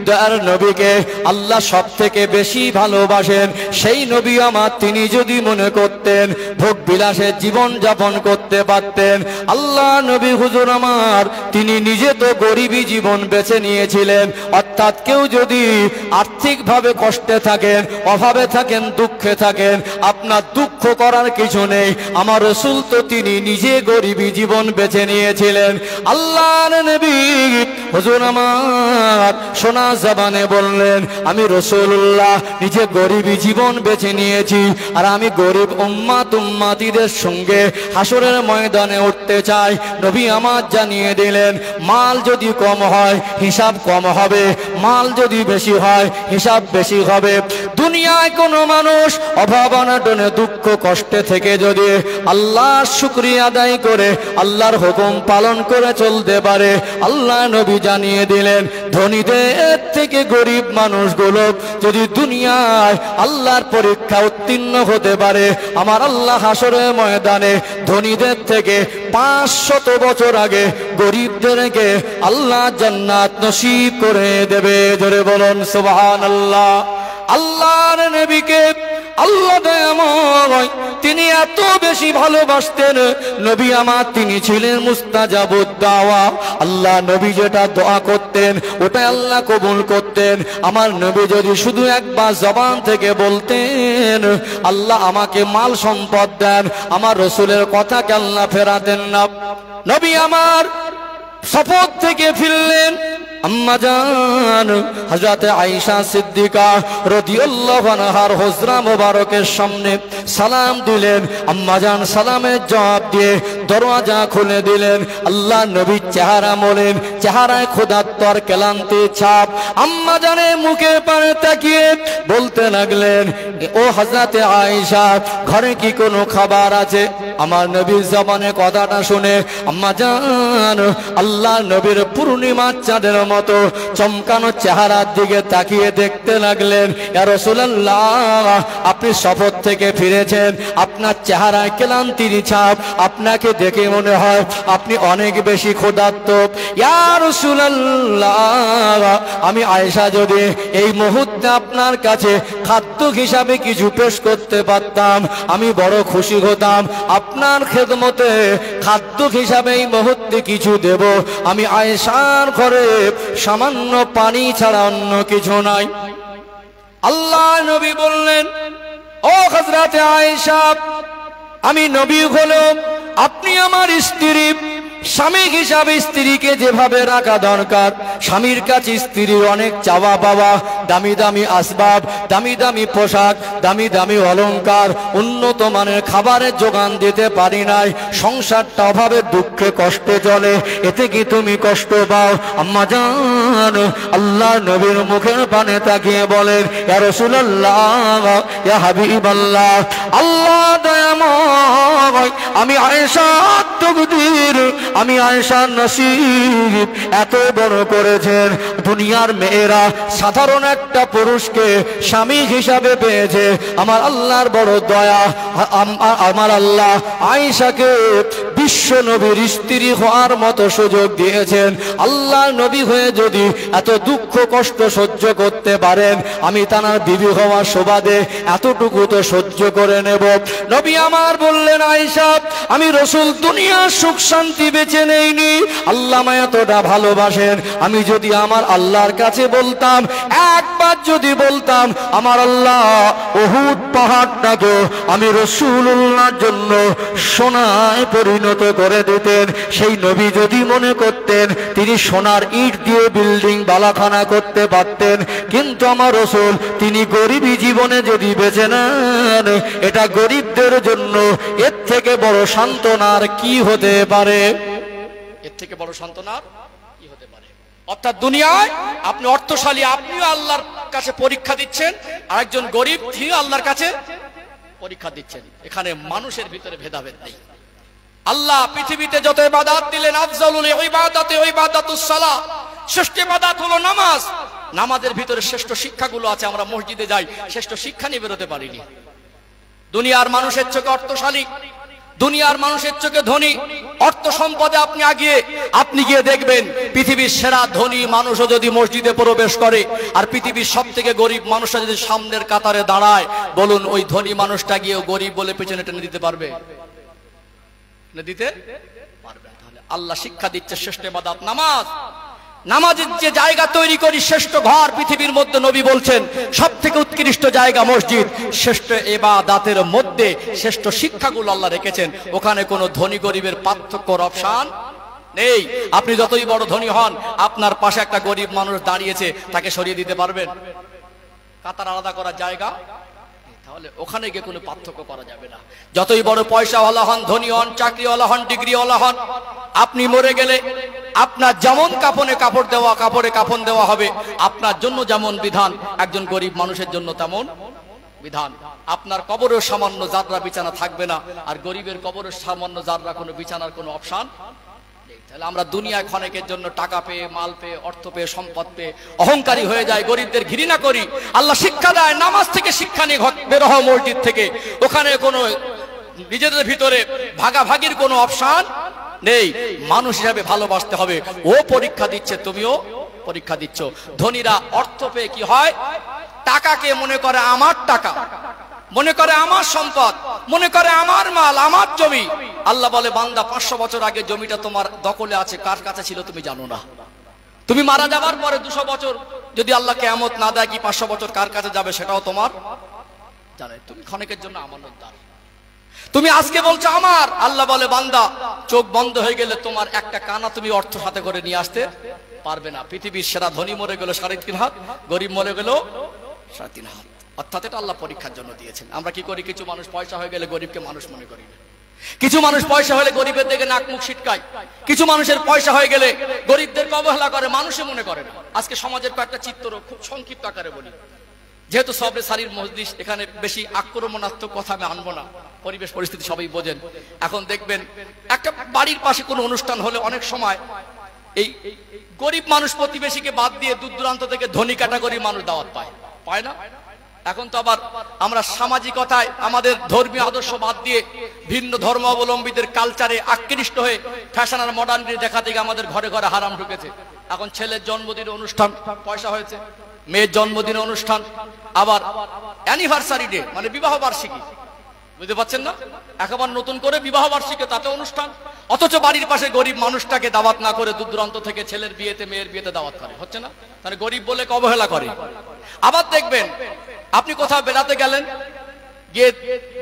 দয়ার নবীকে আল্লাহ সব থেকে বেশি ভালোবাসেন। সেই নবী আমার, তিনি যদি মনে করতেন ভোগ বিলাসে জীবন যাপন করতে পারতেন, আল্লাহ নবী হুজুর আমার তিনি নিজে তো গরিবী জীবন বেছে নিয়েছিলেন। অর্থাৎ কেউ যদি আর্থিকভাবে কষ্টে থাকেন, অভাবে থাকেন, দুঃখে থাকেন, আপনার দুঃখ করার কিছু নেই। আমার রাসূল তো তিনি নিজে গরিবী জীবন বেছে নিয়েছিলেন। আল্লাহর নবী হুজুর আমার সোনা জবানে বললেন, আমি রাসূলুল্লাহ নিজে গরিবী জীবন বেছে নিয়েছি, আর আমি গরিব উম্মাতিদের সঙ্গে হাসরের ময়দানে উঠতে চাই। নবী আমার জানিয়ে দিলেন, মাল যদি কম হয় হিসাব কম হবে, মাল যদি বেশি হয় হিসাব বেশি হবে। দুনিয়ায় কোনো মানুষ অভাব অনটনে দুঃখ কষ্টে থেকে যদি আল্লাহর শুকরিয়া আদায় করে আল্লাহর হুকুম পালন করে চলতে পারে, আল্লাহ নবী জানিয়ে দিলেন ধনীদের থেকে গরিব মানুষগুলো যদি দুনিয়ায় আল্লাহর পরীক্ষা উত্তীর্ণ হতে পারে, আমার আল্লাহ হাসরের ময়দানে ধনীদের থেকে 500 বছর আগে গরিবদেরকে আল্লাহ জান্নাত নসিব করে দেবে। জোরে বলুন সুবহানাল্লাহ। আল্লাহর নবীকে আল্লাহ দয়াময় তিনি এত বেশি ভালোবাসতেন। নবী আমার তিনি ছিলেন মুস্তাজাবুদ দাওয়া। আল্লাহ নবী যেটা দোয়া করতেন ওটা আল্লাহ কবুল করতেন। আমার নবী যদি শুধু একবার জবান থেকে বলতেন আল্লাহ আমাকে মাল সম্পদ দেন, আমার রাসূলের কথাকে আল্লাহ ফেরাতেন না। নবী আমার সফর থেকে ফিরলেন, আম্মা জান হযরত আয়েশা সিদ্দিকা রাদিয়াল্লাহু আনহার হুজরা মোবারকের সামনে সালাম দিলেন। আম্মা জান সালামের জবাব দিয়ে দরওয়াজা খুলে দিলেন। আল্লাহ নবীর চেহারা মোলেন, চেহারায় ক্ষুধার্তর ক্লান্তি ছাপ। আম্মা জানের মুখের পানে তাকিয়ে বলতে লাগলেন, ও হযরত আয়েশা ঘরে কি কোনো খাবার আছে? আমার নবীর জবানে কথাটা শুনে আম্মা জান আল্লাহ নবীর পূর্ণিমার চাঁদের মতো চমকানো চেহারার দিকে তাকিয়ে দেখতে লাগলেন। ইয়া রাসূলুল্লাহ আপনি সফর থেকে ফিরেছেন, আপনার চেহারায় ক্লান্তির ছাপ, আপনাকে দেখে মনে হয় আপনি অনেক বেশি ক্ষুধার্ত। ইয়া রাসূলুল্লাহ আমি আয়েশা যদি এই মুহূর্তে আপনার কাছে খাদ্য হিসাবে কিছু পেশ করতে পারতাম আমি বড় খুশি হতাম। আপনার খেদমতে খাদ্য হিসাবে এই মুহূর্তে কিছু দেব। আমি আয়েশার ঘরে সামান্য পানি ছাড়া অন্য কিছু নাই। আল্লাহ নবী বললেন, ও হযরত আয়েশা আমি নবী হলো আপনি আমার স্ত্রী, স্বামী হিসাবে স্ত্রীকে যেভাবে রাখা দরকার, স্বামীর কাছে স্ত্রীর অনেক চাওয়া পাওয়া, দামি দামি আসবাব, দামি দামি পোশাক, দামি দামি অলংকার, উন্নত মানের খাবারের যোগান দিতে পারি নাই, সংসারটা অভাবে দুঃখে কষ্টে চলে, এতে কি তুমি কষ্ট পাও? আম্মা জান আল্লাহ নবীর মুখের পানে তাকিয়ে বলেন, ইয়া রাসূলুল্লাহ ইয়া হাবিবাল্লাহ আল্লাহ দয়াময় আমি আয়েশা তকদীর, আমি আয়েশার নসিব এত বড় করেছেন। দুনিয়ার মেয়েরা সাধারণ একটা পুরুষকে স্বামী হিসাবে পেয়েছে। আমার আল্লাহর বড় দয়া, আমার আল্লাহ আয়েশাকে বিশ্ব নবীর স্ত্রী হওয়ার মতো সুযোগ দিয়েছেন। আল্লাহ নবী হয়ে যদি এত দুঃখ কষ্ট সহ্য করতে পারেন, আমি তার বিবি হওয়ার সুবাদে এতটুকু তো সহ্য করে নেব। নবী আমার বললেন, আয়েশা, আমি রাসূল দুনিয়ার সুখ শান্তি বেছে নেইনি, আল্লাহ আমায় এতটা ভালোবাসেন। আমি যদি আমার আল্লাহর কাছে বলতাম, একবার যদি বলতাম, আমার আল্লাহ উহুদ পাহাড়টাকে আমি রাসূলুল্লাহর জন্য সোনায় পরিণত করে দিতেন, সেই নবী যদি মনে করতেন তিনি সোনার ইট দিয়ে বিল্ডিং বালাখানা করতে পারতেন, কিন্তু আমার রাসূল তিনি গরিবী জীবনে যদি বেছে নেন, এটা গরিবদের জন্য এর থেকে বড় সান্ত্বনার কি হতে পারে? এর থেকে বড় সান্ত্বনার কি হতে পারে? অর্থাৎ দুনিয়ায় আপনি অর্থশালী, আপনিও আল্লাহর কাছে পরীক্ষা দিচ্ছেন, আর একজন গরিব তিনিও আল্লাহর কাছে পরীক্ষা দিচ্ছেন। এখানে মানুষের ভিতরে ভেদাভেদ নেই। আল্লাহ পৃথিবীতে যত ইবাদত দিলেন, আফজালুল ইবাদাতি ইবাদাতুস সালাহ, শ্রেষ্ঠ ইবাদত হলো নামাজ। নামাজের ভিতরে শ্রেষ্ঠ শিক্ষাগুলো আছে। আমরা মসজিদে যাই, শ্রেষ্ঠ শিক্ষা নিয়ে বেরোতে পারিনি। দুনিয়ার মানুষের চোখে অর্থশালী, দুনিয়ার মানুষের চোখে ধনী, অর্থ সম্পদে আপনি গিয়ে দেখবেন পৃথিবীর সেরা ধনী মানুষও যদি মসজিদে প্রবেশ করে, আর পৃথিবীর সব থেকে গরিব মানুষরা যদি সামনের কাতারে দাঁড়ায়, বলুন ওই ধনী মানুষটা গিয়েও গরিব বলে পেছনে টেনে দিতে পারবে? দিতে পারবে। তাহলে আল্লাহ শিক্ষা দিচ্ছে শ্রেষ্ঠ ইবাদত নামাজ। নামাজের যে জায়গা তৈরি করি, শ্রেষ্ঠ ঘর পৃথিবীর মধ্যে, নবী বলছেন সব থেকে উৎকৃষ্ট জায়গা মসজিদ। শ্রেষ্ঠ ইবাদতের মধ্যে শ্রেষ্ঠ শিক্ষাগুলো আল্লাহ রেখেছেন। ওখানে কোনো ধনী গরিবের পার্থক্যর অপশন নেই। আপনি যতই বড় ধনী হন, আপনার পাশে একটা গরিব মানুষ দাঁড়িয়েছে, তাকে সরিয়ে দিতে পারবেন? কাতার আলাদা করার জায়গা, তাহলে ওখানে গিয়ে কোনো পার্থক্য করা যাবে না। যতই বড় পয়সাওয়ালা হন, ধনী হন, চাকরিওয়ালা হন, ডিগ্রিওয়ালা হন, আপনি মরে গেলে আপনার যেমন কাপড়ে কাফন দেওয়া হবে, আপনার জন্য যেমন বিধান, একজন গরিব মানুষের জন্য তেমন বিধান। আপনার কবরেও সামান্য জাররা বিছানা থাকবে না, আর গরিবের কবরের সামান্য জাররা কোনো বিছানার কোনো অপশন নেই। তাহলে আমরা দুনিয়ায় ক্ষণিকের জন্য টাকা পেয়ে, মাল পেয়ে, অর্থ পেয়ে, সম্পদ পেয়ে অহংকারী হয়ে যায়, গরিবদের ঘৃণা করি। আল্লাহ শিক্ষা দেয়, নামাজ থেকে শিক্ষা নিয়ে বের হও মসজিদ থেকে। ওখানে কোনো নিজেদের ভিতরে ভাগাভাগির কোনো অপশন নেই। মানুষ হিসাবে ভালোবাসতে হবে। ও পরীক্ষা দিচ্ছে, তুমিও পরীক্ষা দিচ্ছ। ধনীরা অর্থ পেয়ে কি হয়, টাকাকে মনে করে আমার টাকা, মনে করে আমার সম্পদ, মনে করে আমার মাল, আমার জমি। আল্লাহ বলে, বান্দা 500 বছর আগে জমিটা তোমার দখলে আছে, কার কাছে ছিল তুমি জানো না। তুমি মারা যাবার পরে 200 বছর যদি আল্লাহ কিয়ামত না দেয়, কি 500 বছর কার কাছে যাবে সেটাও তোমার জানে। তুমি ক্ষণিকের জন্য আমানতদার। তুমি আজকে বলছো আমার, আল্লাহ বলে, বান্দা চোখ বন্ধ হয়ে গেলে তোমার একটা কানা তুমি অর্থ সাথে করে নিয়ে আসতে পারবে না। পৃথিবীর সেরা ধনী মরে গেল 3.5 হাত, গরিব মরে গেল 3.5 হাত। অর্থাৎ এটা আল্লাহ পরীক্ষার জন্য দিয়েছেন। আমরা কি করি, কিছু মানুষ পয়সা হয়ে গেলে গরিবকে মানুষ মনে করি না। কিছু মানুষ পয়সা হলে গরিবের দিকে নাক মুখ ছিটকায়। কিছু মানুষের পয়সা হয়ে গেলে গরিবদেরকে অবহেলা করে, মানুষে মনে করে না। আজকে সমাজের কয়েকটা চিত্র খুব সংক্ষিপ্ত আকারে বলি, যেহেতু সবরে সারির মজলিস, এখানে বেশি আক্রমণাত্মক কথা আমি আনবো না, পরিবেশ পরিস্থিতি সবাই বোঝেন। এখন দেখবেন একটা বাড়ির পাশে কোনো অনুষ্ঠান হলে অনেক সময় এই গরিব মানুষ প্রতিবেশীকে বাদ দিয়ে দূর দূরান্ত থেকে ধনী ক্যাটাগরির মানুষ দাওয়াত পায় না। এখন তো আবার আমরা সামাজিকতায় আমাদের ধর্মীয় আদর্শ বাদ দিয়ে ভিন্ন ধর্মাবলম্বীদের কালচারে আকৃষ্ট হয়ে ফ্যাশন আর মডার্নিটি দেখা থেকে আমাদের ঘরে ঘরে হারাম ঢুকেছে। এখন ছেলের জন্মদিনের অনুষ্ঠান পয়সা হয়েছে, মেয়ের জন্মদিনের অনুষ্ঠান, আবার অ্যানিভার্সারি ডে মানে বিবাহ বার্ষিকী, বুঝতে পারছেন না, একেবারে নতুন করে বিবাহ বার্ষিকী, তাতে অনুষ্ঠান। অথচ বাড়ির পাশে গরিব মানুষটাকে দাওয়াত না করে দূর দূরান্ত থেকে ছেলের বিয়েতে, মেয়ের বিয়েতে দাওয়াত করে, হচ্ছে না? তাহলে গরিব বলে অবহেলা করে। আবার দেখবেন আপনি কোথাও বেড়াতে গেলেন, গিয়ে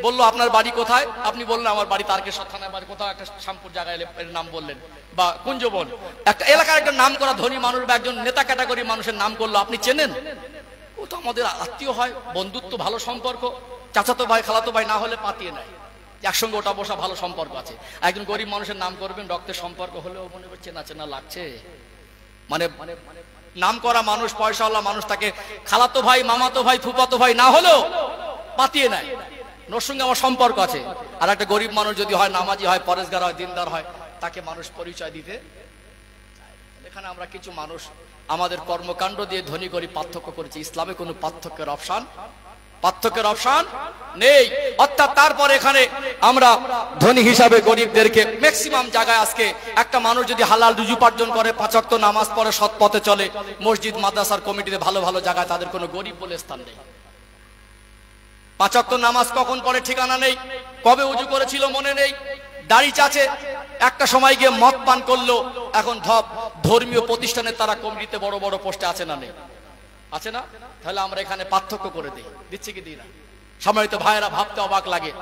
বললো আপনার বাড়ি কোথায়, আপনি বললেন আমার বাড়ি তারকেশ্বর থানায়, বাড়ি কোথাও একটা শ্যামপুর জায়গায় নাম বললেন, বা কুঞ্জবন, একটা এলাকার একটা নাম করা ধনী মানুষ বা একজন নেতা ক্যাটাগরি মানুষের নাম করলো, আপনি চেনেন? ও তো আমাদের আত্মীয় হয়, বন্ধুত্ব, ভালো সম্পর্ক, চাচাতো ভাই খালাতো ভাই না হলে পাতিয়ে নেয়, একসঙ্গে ওটা বসা ভালো সম্পর্ক আছে। একজন গরিব মানুষের নাম করবেন, রক্তের সম্পর্ক হলেও মনে করছে চেনা চেনা লাগছে, মানে নাম করা মানুষ, পয়সাওয়ালা মানুষ, তাকে খালাতো ভাই, মামাতো ভাই, ফুফাতো ভাই না হলেও পাতিয়ে নেয়, ওর সঙ্গে আমার সম্পর্ক আছে। আর একটা গরিব মানুষ যদি হয়, নামাজি হয়, পরেশগার হয়, দিনদার হয়, তাকে মানুষ পরিচয় দিতে। এখানে আমরা কিছু মানুষ আমাদের কর্মকাণ্ড দিয়ে ধনী গরিব পার্থক্য করেছে। ইসলামে কোনো পার্থক্যের অপশন নেই। অর্থাৎ তারপর এখানে আমরা ধনী হিসাবে গরিবদেরকে ম্যাক্সিমাম জায়গায় আজকে একটা মানুষ যদি হালাল রুজি উপার্জন করে, 5 ওয়াক্ত নামাজ পড়ে, সৎ পথে চলে, মসজিদ মাদ্রাসার কমিটিতে ভালো ভালো জায়গায়, তাদের কোনো গরিব বলে স্থান নেই। 5 ওয়াক্ত নামাজ কখন পড়ে ঠিকানা নেই, কবে উজু করেছিল মনে নেই, দাড়ি চাচে, একটা সময় গিয়ে মদ পান করলো, এখন ধর্মীয় প্রতিষ্ঠানে তারা কমিটিতে বড় বড় পোস্টে আছে না নেই? আছে না? তাহলে আমরা এখানে পার্থক্য করে দিচ্ছি কি দিই না? সম্মানিত ভাইয়েরা, ভাবতে অবাক লাগে।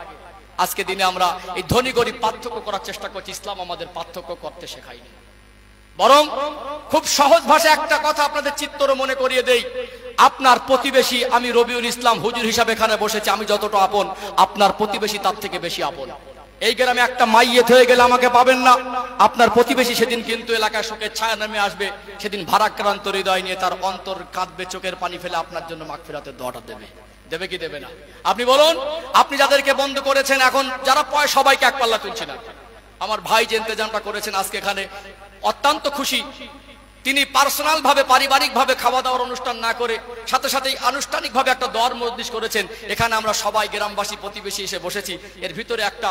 আজকে দিনে আমরা এই ধনী গরিব পার্থক্য করার চেষ্টা করছি। ইসলাম আমাদের পার্থক্য করতে শেখায়নি, বরং খুব সহজ ভাষায় একটা কথা আপনাদের চিত্তর মনে করিয়ে দেই। আপনার প্রতিবেশী, আমি রবিউল ইসলাম হুজুর হিসাবে এখানে বসেছি, আমি যতটা আপন, আপনার প্রতিবেশী তার থেকে বেশি আপন। এই গ্রামে একটা মাইয়েত হয়ে গেলে আমাকে পাবেন না, আপনার প্রতিবেশী সেদিন কিন্তু এলাকায় শোকের ছায়া নামে আসবে, সেদিন ভারাক্রান্ত হৃদয় নিয়ে তার অন্তর কাঁদবে, চোখের পানি ফেলে আপনার জন্য মাগফিরাতের দোয়াটা দেবে কি দেবে না? আপনি বলুন, আপনি যাদেরকে বন্ধ করেছেন, এখন যারা পয় সবাইকে এক পাল্লা তুলছে না। আমার ভাই যে ইন্তজামটা করেছেন আজকে এখানে, অত্যন্ত খুশি। তিনি পার্সোনাল ভাবে, পারিবারিক ভাবে খাওয়া দাওয়ার অনুষ্ঠান না করে সাথে সাথে আনুষ্ঠানিক ভাবে একটা দোয়ার মজলিস করেছেন। এখানে আমরা সবাই গ্রামবাসী প্রতিবেশী এসে বসেছি। এর ভিতরে একটা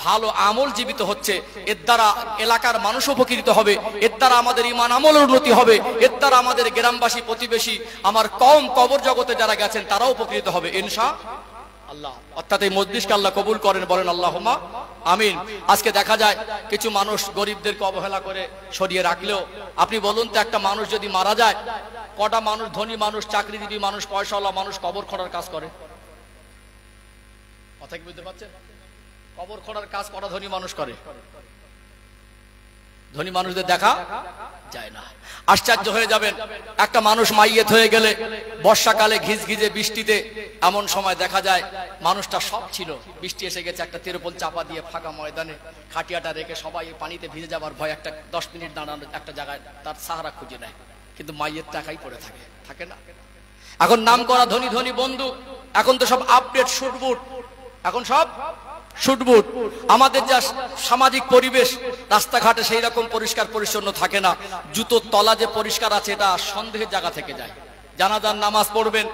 ভালো আমল জীবিত হচ্ছে, এর দ্বারা এলাকার মানুষ উপকৃত হবে, এর দ্বারা আমাদের ঈমান আমলের উন্নতি হবে, এর দ্বারা আমাদের গ্রামবাসী প্রতিবেশী, আমার কম কবর জগতে যারা গেছেন তারাও উপকৃত হবে ইনশাআল্লাহ। অর্থাৎ এই মজলিসকে আল্লাহ কবুল করেন, বলেন আল্লাহুম্মা আমিন। আজকে দেখা যায় কিছু মানুষ গরিবদেরকে অবহেলা করে সরিয়ে রাখলেও, আপনি বলুন তো, একটা মানুষ যদি মারা যায়, কটা মানুষ, ধনী মানুষ, চাকরিজীবী মানুষ, পয়সাওয়ালা মানুষ কবর খোঁড়ার কাজ করে? কথা কি বুঝতে পারছেন? কবর খোঁড়ার কাজ কটা ধনী মানুষ করে? ধনী মানুষদের দেখা যায় না। আশ্চর্য হয়ে যাবেন, একটা মানুষ মাইয়েত হয়ে গেলে বর্ষাকালে ঘিজঘিজে বৃষ্টিতে এমন সময় দেখা যায় মানুষটা সব ছিল, বৃষ্টি এসে গেছে, একটা তিরপল চাপা দিয়ে ফাঁকা ময়দানে খাটিয়াটা রেখে সবাই পানিতে ভিজে যাবার ভয় একটা 10 মিনিট দাঁড়ানো একটা জায়গায় তার সাহারা খুঁজে নেয়, কিন্তু মাইয়ের টাকাই পড়ে থাকে না। এখন নাম করা ধনী ধনী বন্ধু, এখন তো সব আপডেট শুটবুট, এখন সব শুটবুট। আমাদের যা সামাজিক পরিবেশ, রাস্তাঘাটে সেই রকম পরিষ্কার পরিচ্ছন্ন থাকে না। জুতোর তলা যে পরিষ্কার আছে, এটা সন্দেহের জায়গা থেকে যায়। জানাজার নামাজ পড়বেন,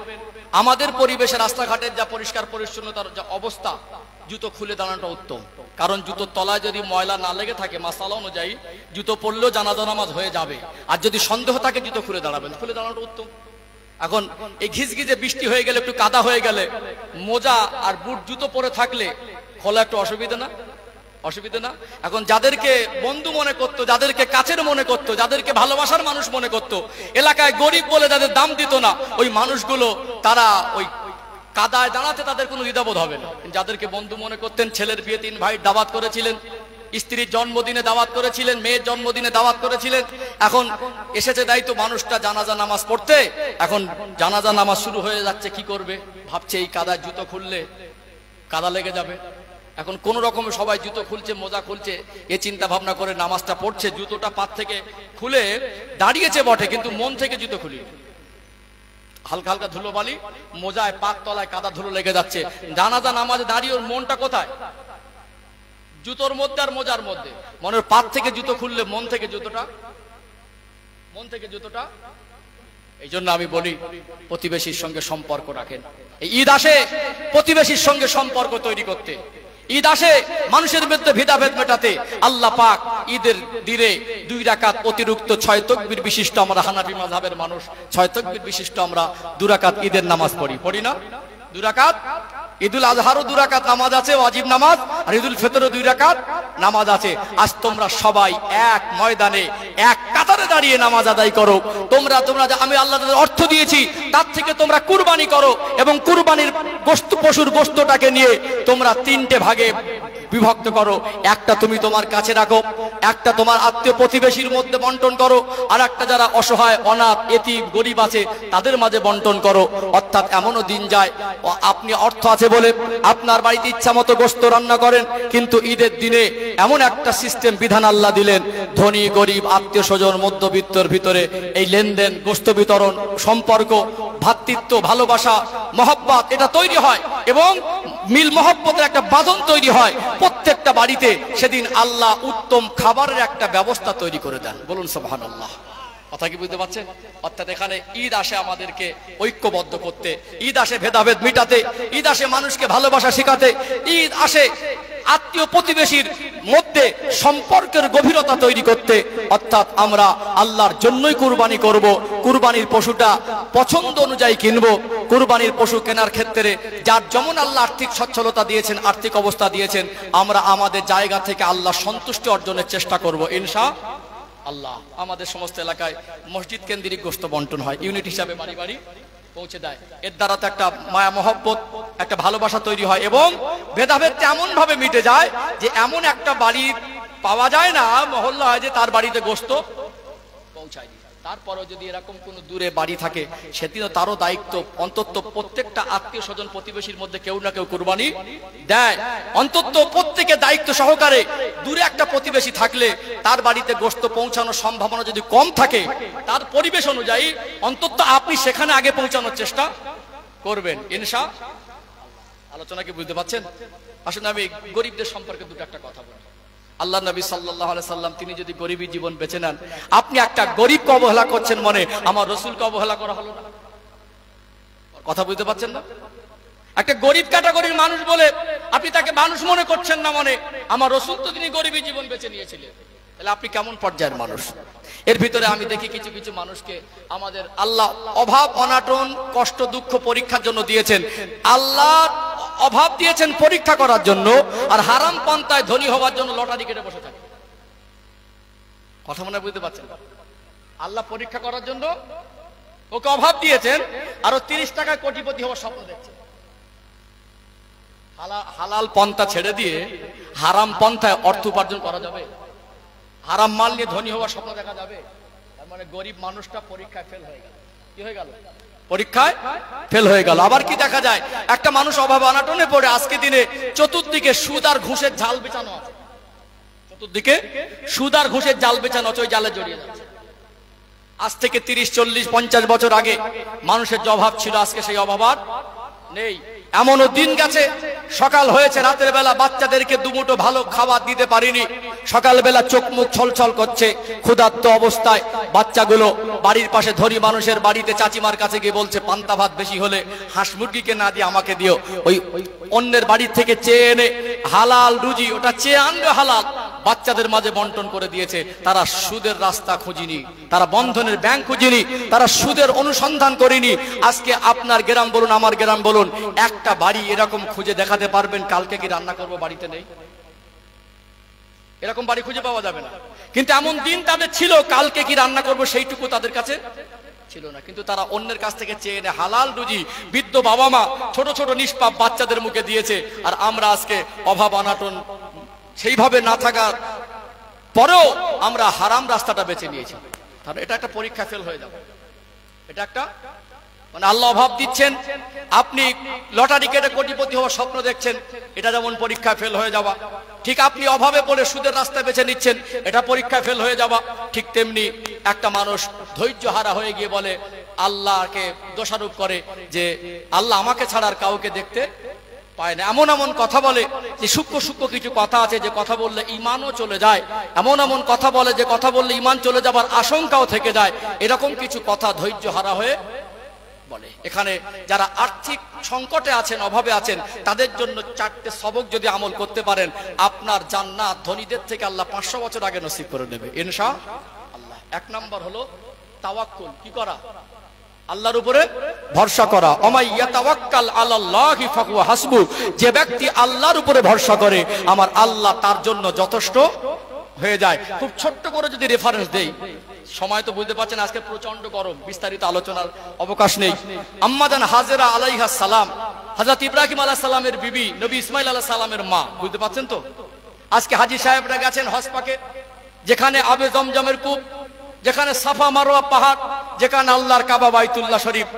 আমাদের পরিবেশে রাস্তাঘাটের যা পরিষ্কার পরিচ্ছন্নতার যা অবস্থা, জুতো খুলে দাঁড়ানোটা উত্তম। কারণ জুতোর তলায় যদি ময়লা না লেগে থাকে, মাসালা অনুযায়ী জুতো পরলেও জানাজা নামাজ হয়ে যাবে। আর যদি সন্দেহ থাকে, জুতো খুলে দাঁড়াবেন, খুলে দাঁড়ানোটা উত্তম। এখন এই ঘিজঘিজে বৃষ্টি হয়ে গেলে, একটু কাদা হয়ে গেলে, মোজা আর বুট জুতো পরে থাকলে খোলা একটু অসুবিধা না? এখন যাদেরকে বন্ধু মনে করতো, যাদেরকে কাছের মনে করতো, যাদেরকে ভালোবাসার মানুষ মনে করতো, এলাকায় গরিব বলে যাদের দাম দিত না, ওই মানুষগুলো তারা ওই কাদায় দাঁড়াতে তাদের কোনো দ্বিধাবোধ হবে না। যাদেরকে বন্ধু মনে করতেন, ছেলের বিয়েতে ইনভাইট দাওয়াত করেছিলেন, স্ত্রীর জন্মদিনে দাওয়াত করেছিলেন, মেয়ের জন্মদিনে দাওয়াত করেছিলেন, এখন এসেছে দায়িত্ব মানুষটা জানাজা নামাজ পড়তে, এখন জানাজা নামাজ শুরু হয়ে যাচ্ছে, কি করবে ভাবছে, এই কাদায় জুতো খুললে কাদা লেগে যাবে। এখন কোন রকমে সবাই জুতো খুলছে, মোজা খুলছে, এ চিন্তা ভাবনা করে নামাজটা পড়ছে, জুতোটা পাত থেকে খুলে দাঁড়িয়েছে বটে, কিন্তু মন থেকে জুতো খুলি, হালকা হালকা ধুলো বালি, মোজায় পাত তলায় কাদা ধুলো লেগে যাচ্ছে। জানাজা নামাজে দাঁড়িয়ে ওর মনটা কোথায়? জুতোর মধ্যে আর মোজার মধ্যে। মনের পাত থেকে জুতো খুললে মন থেকে জুতোটা। এই জন্য আমি বলি, প্রতিবেশীর সঙ্গে সম্পর্ক রাখেন। এই ঈদ আসে প্রতিবেশীর সঙ্গে সম্পর্ক তৈরি করতে, ঈদ আসে মানুষের মধ্যে ভেদাভেদ মেটাতে। আল্লাহ পাক ঈদের দিনে 2 রাকাত অতিরিক্ত 6 তাকবীর বিশিষ্ট, আমরা হানাফি মাযহাবের মানুষ, 6 তাকবীর বিশিষ্ট আমরা 2 রাকাত ঈদের নামাজ পড়ি না? 2 রাকাত। ঈদুল আজহারও 2 রাকাত নামাজ আছে, ওয়াজিব নামাজ, আর ঈদুল ফিতরও 2 রাকাত নামাজ আছে। আজ তোমরা সবাই এক ময়দানে এক কাতারে দাঁড়িয়ে নামাজ আদায় করো। তোমরা আমি আল্লাহ অর্থ দিয়েছি, তার থেকে তোমরা কুরবানি করো, এবং কুরবানির পশুর গোশতটাকে নিয়ে তোমরা 3টে ভাগে বিভক্ত করো। একটা তুমি তোমার কাছে রাখো, একটা তোমার আত্মীয় প্রতিবেশীর মধ্যে বন্টন করো, আর একটা যারা অসহায়, অনাথ, এতিম, গরিব আছে তাদের মাঝে বন্টন করো। অর্থাৎ এমনও দিন যায়, আপনি অর্থ আছে বলে আপনার বাড়িতে ইচ্ছা মতো গোশত রান্না করেন, কিন্তু ঈদের দিনে এমন একটা সিস্টেম বিধান আল্লাহ দিলেন, ধনী গরিব, আত্মীয় স্বজন, মধ্যবিত্তর ভিতরে এই লেনদেন, গোশত বিতরণ, সম্পর্ক, ভ্রাতৃত্ব, ভালোবাসা, মহব্বত, এটা তৈরি হয়, এবং মিল মহব্বতের একটা বাঁধন তৈরি হয়। প্রত্যেকটা বাড়িতে সেদিন আল্লাহ উত্তম খাবারের একটা ব্যবস্থা তৈরি করে দেন, বলুন সুবহানাল্লাহ। কথা কি বুঝতে পারছেন? অর্থাৎ এখানে ঈদ আসে আমাদেরকে ঐক্যবদ্ধ করতে, ঈদ আসে ভেদাভেদ মিটাতে, ঈদ আসে মানুষকে ভালোবাসা শেখাতে, ঈদ আসে আত্মীয় প্রতিবেশীর মধ্যে সম্পর্কের গভীরতা তৈরি করতে। অর্থাৎ আমরা আল্লাহর জন্যই কুরবানি করব, কুরবানির পশুটা পছন্দ অনুযায়ী কিনব। কুরবানির পশু কেনার ক্ষেত্রে যার যেমন আল্লাহ আর্থিক সচ্ছলতা দিয়েছেন, আর্থিক অবস্থা দিয়েছেন, আমরা আমাদের জায়গা থেকে আল্লাহ সন্তুষ্টি অর্জনের চেষ্টা করব ইনশাআল্লাহ। আমাদের সমস্ত এলাকায় মসজিদ কেন্দ্রিক গোশত বন্টন হয়, ইউনিট হিসাবে বাড়ি বাড়ি পৌঁছে দেয়। এর দ্বারা তো একটা মায়া মহব্বত, একটা ভালোবাসা তৈরি হয় এবং ভেদাভেদ এমন ভাবে মিটে যায় যে এমন একটা বাড়ি পাওয়া যায় না মহল্লা হয় যে তার বাড়িতে গোশত পৌঁছায়নি। তারপরেও যদি এরকম কোন দূরে বাড়ি থাকে, সেদিনও তারও দায়িত্ব অন্তত প্রত্যেকটা আত্মীয় স্বজন প্রতিবেশীর মধ্যে কেউ না কেউ কুরবানি দেয়। অন্তত প্রত্যেকে দায়িত্ব সহকারে, দূরে একটা প্রতিবেশী থাকলে তার বাড়িতে গোশত পৌঁছানোর সম্ভাবনা যদি কম থাকে, তার পরিবেশ অনুযায়ী অন্তত আপনি সেখানে আগে পৌঁছানোর চেষ্টা করবেন ইনশাআল্লাহ। আলোচনা কি বুঝতে পারছেন? আসলে আমি গরিবদের সম্পর্কে দুটো একটা কথা বলি। আল্লাহ নবী সাল্লাল্লাহু আলাইহি সাল্লাম তিনি যদি গরিবী জীবন বেছে নেন, আপনি একটা গরিবকে অবহেলা করছেন মনে, আমার রাসূলকে অবহেলা করা হলো না। কথা বুঝতে পারছেন না? একটা গরিব ক্যাটাগরির মানুষ বলে আপনি তাকে মানুষ মনে করছেন না মনে, আমার রাসূল তো তিনি গরিবী জীবন বেছে নিয়েছিলেন। তাহলে আপনি কেমন পর্যায়ের মানুষ? এর ভিতরে আমি দেখি কিছু কিছু মানুষকে আমাদের আল্লাহ অভাব অনাটন কষ্ট দুঃখ পরীক্ষার জন্য দিয়েছেন। আল্লাহ অভাব দিয়েছেন পরীক্ষা করার জন্য, আর হারাম পন্থায় ধনী হওয়ার জন্য লটারি কেটে বসে থাকে। কথা মনে বুঝতে পারছেন? আল্লাহ পরীক্ষা করার জন্য ওকে অভাব দিয়েছেন, আর ও 30 টাকায় কোটিপতি হওয়ার স্বপ্ন দেখছে। হালাল পন্থা ছেড়ে দিয়ে হারাম পন্থায় অর্থ উপার্জন করা যাবে? হারাম মাল নিয়ে ধনী হওয়ার স্বপ্ন দেখা যাবে? তার মানে গরিব মানুষটা পরীক্ষায় ফেল হয়ে গেল। কি হয়ে গেল? পরীক্ষায় ফেল হয়ে গেল। আবার কি দেখা যায়, একটা মানুষ অভাব অনাটনে পড়ে আজকে দিনে চতুর্দিকে সুদ আর ঘুষের জাল বেচানো আছে, চতুর্দিকে সুদ আর ঘুষের জাল বেচানো আছে, ওই জালে জড়িয়ে যাচ্ছে। আজ থেকে 30, 40, 50 বছর আগে মানুষের যে অভাব ছিল, আজকে সেই অভাব আর নেই। এমনও দিন গেছে, সকাল হয়েছে, রাতের বেলা বাচ্চাদেরকে দুমুঠো ভালো খাবার দিতে পারিনি, সকালবেলা চোখ মুখ ছলছল করছে ক্ষুধার্ত অবস্থায়। বাচ্চাগুলো বাড়ির পাশে ধনী মানুষের বাড়িতে চাচিমার কাছে গিয়ে বলছে, পান্তা ভাত বেশি হলে হাঁস মুরগিকে না দিয়ে আমাকে দিও। ওই অন্যের বাড়ির থেকে চেয়ে এনে হালাল রুজি, ওটা চেয়ে আনবে হালাল, বাচ্চাদের মাঝে বন্টন করে দিয়েছে। তারা সুদের রাস্তা খুঁজিনি, তারা বন্ধনের ব্যাংক খুঁজিনি, তারা সুদের অনুসন্ধান করেনি। আজকে আপনার গ্রাম বলুন, আমার গ্রাম বলুন, একটা বাড়ি এরকম খুঁজে দেখাতে পারবেন কালকে কি রান্না করব বাড়িতে নেই? এরকম বাড়ি খুঁজে পাওয়া যাবে না। কিন্তু এমন দিন তাদের ছিল, কালকে কি রান্না করব সেইটুকু তাদের কাছে ছিল না। কিন্তু তারা অন্যের কাছ থেকে চেয়ে এনে হালাল রুজি বৃদ্ধ বাবা মা ছোট ছোট নিষ্পাপ বাচ্চাদের মুখে দিয়েছে। আর আমরা আজকে অভাব অনাটন সেইভাবে না থাকার পরেও আমরা হারাম রাস্তাটা বেছে নিয়েছি। তাহলে এটা একটা পরীক্ষা ফেল হয়ে যাবে। এটা একটা মানে আল্লাহ অভাব দিচ্ছেন, আপনি লটারি কেটে কোটিপতি হওয়ার স্বপ্ন দেখছেন, এটা যেমন পরীক্ষা ফেল হয়ে যাওয়া। ঠিক আপনি অভাবে পড়ে সুদের রাস্তা বেছে নিচ্ছেন, এটা পরীক্ষা ফেল হয়ে যাওয়া। ঠিক তেমনি একটা মানুষ ধৈর্য হারা হয়ে গিয়ে বলে, আল্লাহকে দোষারোপ করে যে আল্লাহ আমাকে ছাড়া আর কাউকে দেখতে পায় না। এমন এমন কথা বলে যে সূক্ষ্ম সূক্ষ্ম কিছু কথা আছে, যে কথা বললে ইমানও চলে যায়। এমন এমন কথা বলে যে কথা বললে ইমান চলে যাবার আশঙ্কাও থেকে যায়। এরকম কিছু কথা ধৈর্য হারা হয়ে বলে। এখানে যারা আর্থিক সংকটে আছেন, অভাবে আছেন, তাদের জন্য 4টে সবক যদি আমল করতে পারেন, আপনার জান্নাত ধনীদের থেকে আল্লাহ 500 বছর আগে নসিব করে নেবে ইনশাআল্লাহ। 1 নম্বর হলো তাওয়াক্কুল। কি করা? আল্লাহর উপরে ভরসা করা। ওমাই ইয়াতাওয়াক্কাল আলাল্লাহি ফাহুয়া হাসবু। যে ব্যক্তি আল্লাহর উপরে ভরসা করে, আমার আল্লাহ তার জন্য যথেষ্ট হয়ে যায়। খুব ছোট্ট করে যদি রেফারেন্স দেই, সময় তো বুঝতে পারছেন আজকে প্রচন্ড গরম, বিস্তারিত আলোচনার অবকাশ নেই। আম্মাজান হাজেরা আলাইহিস সালাম, হযরত ইব্রাহিম আলাইহিস সালামের বিবি, নবী ইসমাইল আলাইহিস সালামের মা, বুঝতে পারছেন তো? আজকে হাজী সাহেবরা গেছেন হজ পাকে, যেখানে আবে জমজমের কূপ, যেখানে সাফা মারওয়া পাহাড়, যেখানে আল্লাহর কাবা বাইতুল্লাহ শরীফ।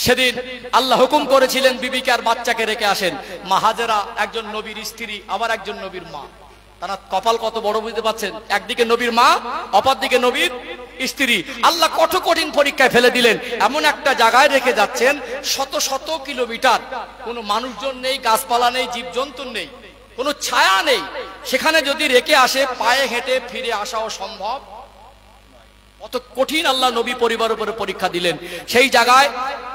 সেদিন আল্লাহ হুকুম করেছিলেন বিবিকে আর বাচ্চাকে রেখে আসেন। মা হাজেরা একজন নবীর স্ত্রী, আবার একজন নবীর মা। তারা কপাল কত বড়, বুঝতে পারছেন? একদিকে নবীর মা, অপরদিকে নবীর স্ত্রী। আল্লাহ কত কঠিন পরীক্ষায় ফেলে দিলেন। এমন একটা জায়গায় রেখে যাচ্ছেন, শত শত কিলোমিটার, কোনো মানুষজন নেই, গাছপালা নেই, জীবজন্তু নেই, কোনো ছায়া নেই। সেখানে যদি রেখে আসে, পায়ে হেঁটে ফিরে আসাও সম্ভব। কত কঠিন আল্লাহ নবী পরিবার উপরে পরীক্ষা দিলেন। সেই জায়গায়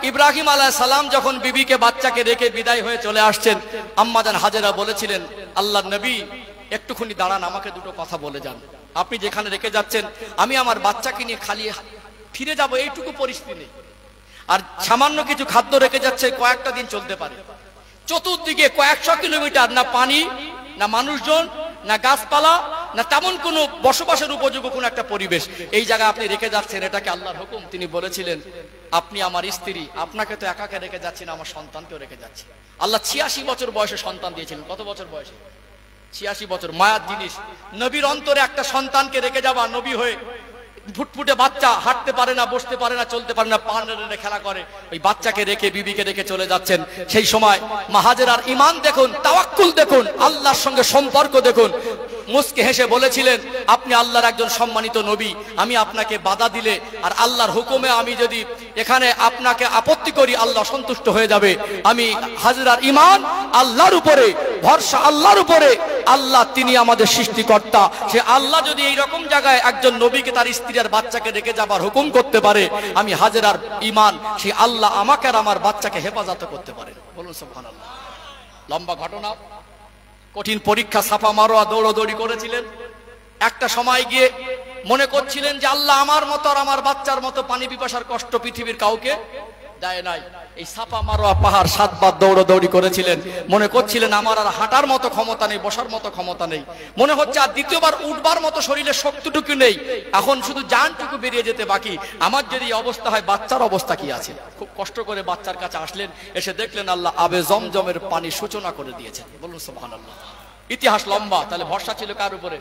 ইব্রাহিম আলাইহিস সালাম যখন বিবিকে বাচ্চাকে রেখে বিদায় হয়ে চলে আসছেন, আম্মা জান হাজেরা বলেছিলেন, আল্লাহর নবী একটুখানি দাঁড়ান, আমাকে দুটো কথা বলে যান। আপনি যেখানে রেখে যাচ্ছেন আমি আমার বাচ্চাকে নিয়ে খালি ফিরে যাব, এইটুকু পরিস্থিতি নেই। আর সামান্য কিছু খাদ্য রেখে যাচ্ছে, কয়েকটা দিন চলতে পারে। চতুর্দিকে কয়েকশো কিলোমিটার, না পানি, না মানুষজন, না গাছপালা, না তেমন কোনো বসবাসের উপযোগী কোনো একটা পরিবেশ। এই জায়গায় আপনি রেখে যাচ্ছেন, এটাকে আল্লাহর হুকুম। তিনি বলেছিলেন, আপনি আমার স্ত্রী, আপনাকে তো একাকে রেখে যাচ্ছি না, আমার সন্তানকেও রেখে যাচ্ছি। আল্লাহ 86 বছর বয়সে সন্তান দিয়েছিলেন। কত বছর বয়সে? 86 বছর। মায়ার জিনিস, নবীর অন্তরে একটা সন্তানকে রেখে যাওয়া, নবী হয়ে ফুটফুটে বাচ্চা, হাঁটতে পারে না, বসতে পারে না, চলতে পারে না, পা নেড়ে খেলা করে, ওই বাচ্চাকে রেখে বিবিকে রেখে চলে যাচ্ছেন। সেই সময় মা হাজেরার ঈমান দেখুন, তাওয়াক্কুল দেখুন, আল্লাহর সঙ্গে সম্পর্ক দেখুন। মুস্কে হেসে বলেছিলেন, আপনি আল্লাহর একজন সম্মানিত নবী, আমি আপনাকে বাধা দিলে আর আল্লাহর হুকুমে আমি যদি এখানে আপনাকে আপত্তি করি, আল্লাহ সন্তুষ্ট হয়ে যাবে। আমি হাজেরার ঈমান আল্লাহর উপরে, ভরসা আল্লাহর উপরে। আল্লাহ তিনি আমাদের সৃষ্টিকর্তা, সে আল্লাহ যদি এই রকম জায়গায় একজন নবীকে তার স্ত্রী আর বাচ্চাকে রেখে যাবার হুকুম করতে পারে, আমি হাজেরার ঈমান, সে আল্লাহ আমাকে আর আমার বাচ্চাকে হেফাজত করতে পারে। বলুন সুবহানাল্লাহ। লম্বা ঘটনা, কঠিন পরীক্ষা, সাফা মারোয়া দৌড়দৌড়ি করেছিলেন। একটা সময় গিয়ে মনে করছিলেন যে আল্লাহ আমার মতো আর আমার বাচ্চার মতো পানি পিপাসার কষ্ট পৃথিবীর কাউকে দেয় নাই। এই সাফা মারোয়া পাহাড় 7 বার দৌড়দৌড়ি করেছিলেন। মনে করছিলেন আমার আর হাঁটার মতো ক্ষমতা নেই, বসার মতো ক্ষমতা নেই। মনে হচ্ছে আর দ্বিতীয়বার উঠবার মতো শরীরে শক্তিটুকু নেই, এখন শুধু জানটুকু বেরিয়ে যেতে বাকি। আমার যদি অবস্থা হয়, বাচ্চার অবস্থা কি আছে? খুব কষ্ট করে বাচ্চার কাছে আসলেন, এসে দেখলেন আল্লাহ আবে জমজমের পানি সূচনা করে দিয়েছেন। বলুন সুবহানাল্লাহ। ইতিহাস লম্বা, তাহলে ভরসা ছিল কার উপরে?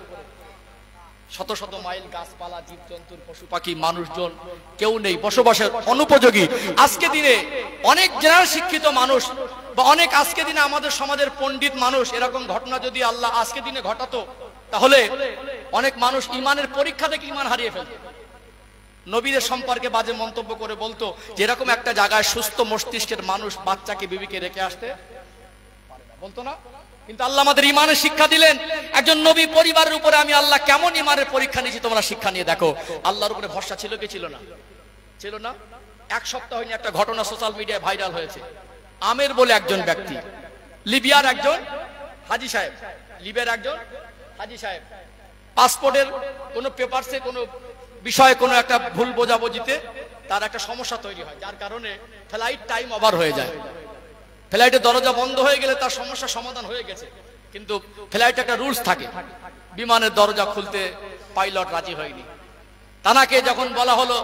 শত শত মাইল গাছপালা, জীবজন্তুর, পশু পাখি, মানুষজন কেউ নেই, বসবাসের অনুপযোগী। আজকে দিনে অনেক জেনারেল শিক্ষিত মানুষ বা অনেক আজকে দিনে আমাদের সমাজের পণ্ডিত মানুষ, এরকম ঘটনা যদি আল্লাহ আজকে দিনে ঘটাতো, তাহলে অনেক মানুষ ইমানের পরীক্ষা থেকে ইমান হারিয়ে ফেলত। নবীদের সম্পর্কে বাজে মন্তব্য করে বলতো যে এরকম একটা জায়গায় সুস্থ মস্তিষ্কের মানুষ বাচ্চাকে বিবিকে রেখে আসতে পারে না, বলতো না। কিন্তু আল্লাহ আমাদের ইমানের শিক্ষা দিলেন। একজন নবী পরিবারের উপরে আমি আল্লাহ কেমন ইমানের পরীক্ষা নিয়েছি তোমরা শিক্ষা নিয়ে দেখো। আল্লাহর উপরে ভরসা ছিল কি ছিল না? ছিল না। এক সপ্তাহ হয়নি একটা ঘটনা সোশ্যাল মিডিয়ায় ভাইরাল হয়েছে। আমের বলে একজন ব্যক্তি, লিবিয়ার একজন হাজী সাহেব, লিবিয়ার একজন হাজী সাহেব, পাসপোর্টের কোনো পেপারসে কোনো বিষয়ে কোনো একটা ভুল বোঝাবুঝিতে তার একটা সমস্যা তৈরি হয়, যার কারণে ফ্লাইট টাইম ওভার হয়ে যায়। ফ্লাইটের দরজা বন্ধ হয়ে গেলে তার সমস্যা সমাধান হয়ে গেছে, কিন্তু ফ্লাইটে একটা রুলস থাকে, বিমানের দরজা খুলতে পাইলট রাজি হয়নি। তানাকে যখন বলা হলো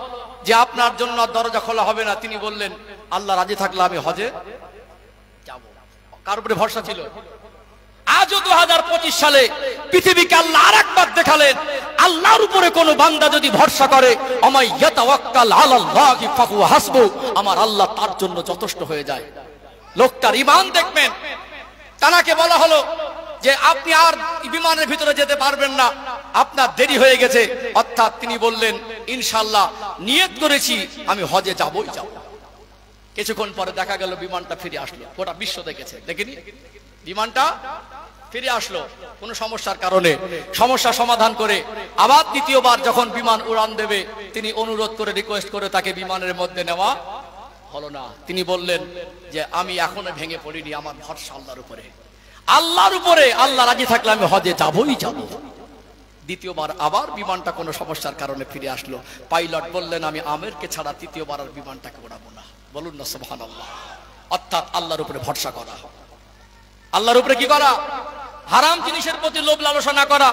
যে আপনার জন্য দরজা খোলা হবে না, তিনি বললেন আল্লাহ রাজি থাকলে আমি হজে যাব। কার উপরে ভরসা ছিল? আজও 2025 সালে পৃথিবীকে আল্লাহ আরেকবার দেখালেন, আল্লাহর উপরে কোন বান্দা যদি ভরসা করে, আমায় ইয়াতাওয়াক্কাল আলাল্লাহি ফাহুয়া হাসবু, আমার আল্লাহ তার জন্য যথেষ্ট হয়ে যায়। লোকটার ঈমান দেখবেন। তানাকে বলা হলো যে আপনি আর বিমানের ভিতরে যেতে পারবেন না, আপনার দেরি হয়ে গেছে। অর্থাৎ তিনি বললেন ইনশাআল্লাহ নিয়ত করেছি আমি হজে যাবই যাব। কিছুক্ষণ পরে দেখা গেল বিমানটা ফিরে আসলো। গোটা বিশ্ব দেখেছে, দেখেনি? বিমানটা ফিরে আসলো কোন সমস্যার কারণে। সমস্যা সমাধান করে আবার দ্বিতীয়বার যখন বিমান উড়ান দেবে, তিনি অনুরোধ করে রিকোয়েস্ট করে তাকে বিমানের মধ্যে নেওয়া হলো না। তিনি বললেন যে আমি এখনো ভেঙে পড়িনি, আমার ভরসা আল্লাহর উপরে। আল্লাহর উপরে আল্লাহ রাজি থাকলে আমি হজে যাবই যাব। দ্বিতীয়বার আবার বিমানটা কোনো সমস্যার কারণে ফিরে আসলো। পাইলট বললেন আমি আমেরকে ছাড়া তৃতীয়বার আর বিমানটাকে উড়াবো না। বলুন না সুবহানাল্লাহ। অর্থাৎ আল্লাহর উপরে ভরসা করা। আল্লাহর উপরে কি করা? হারাম জিনিসের প্রতি লোভ লালসা না করা।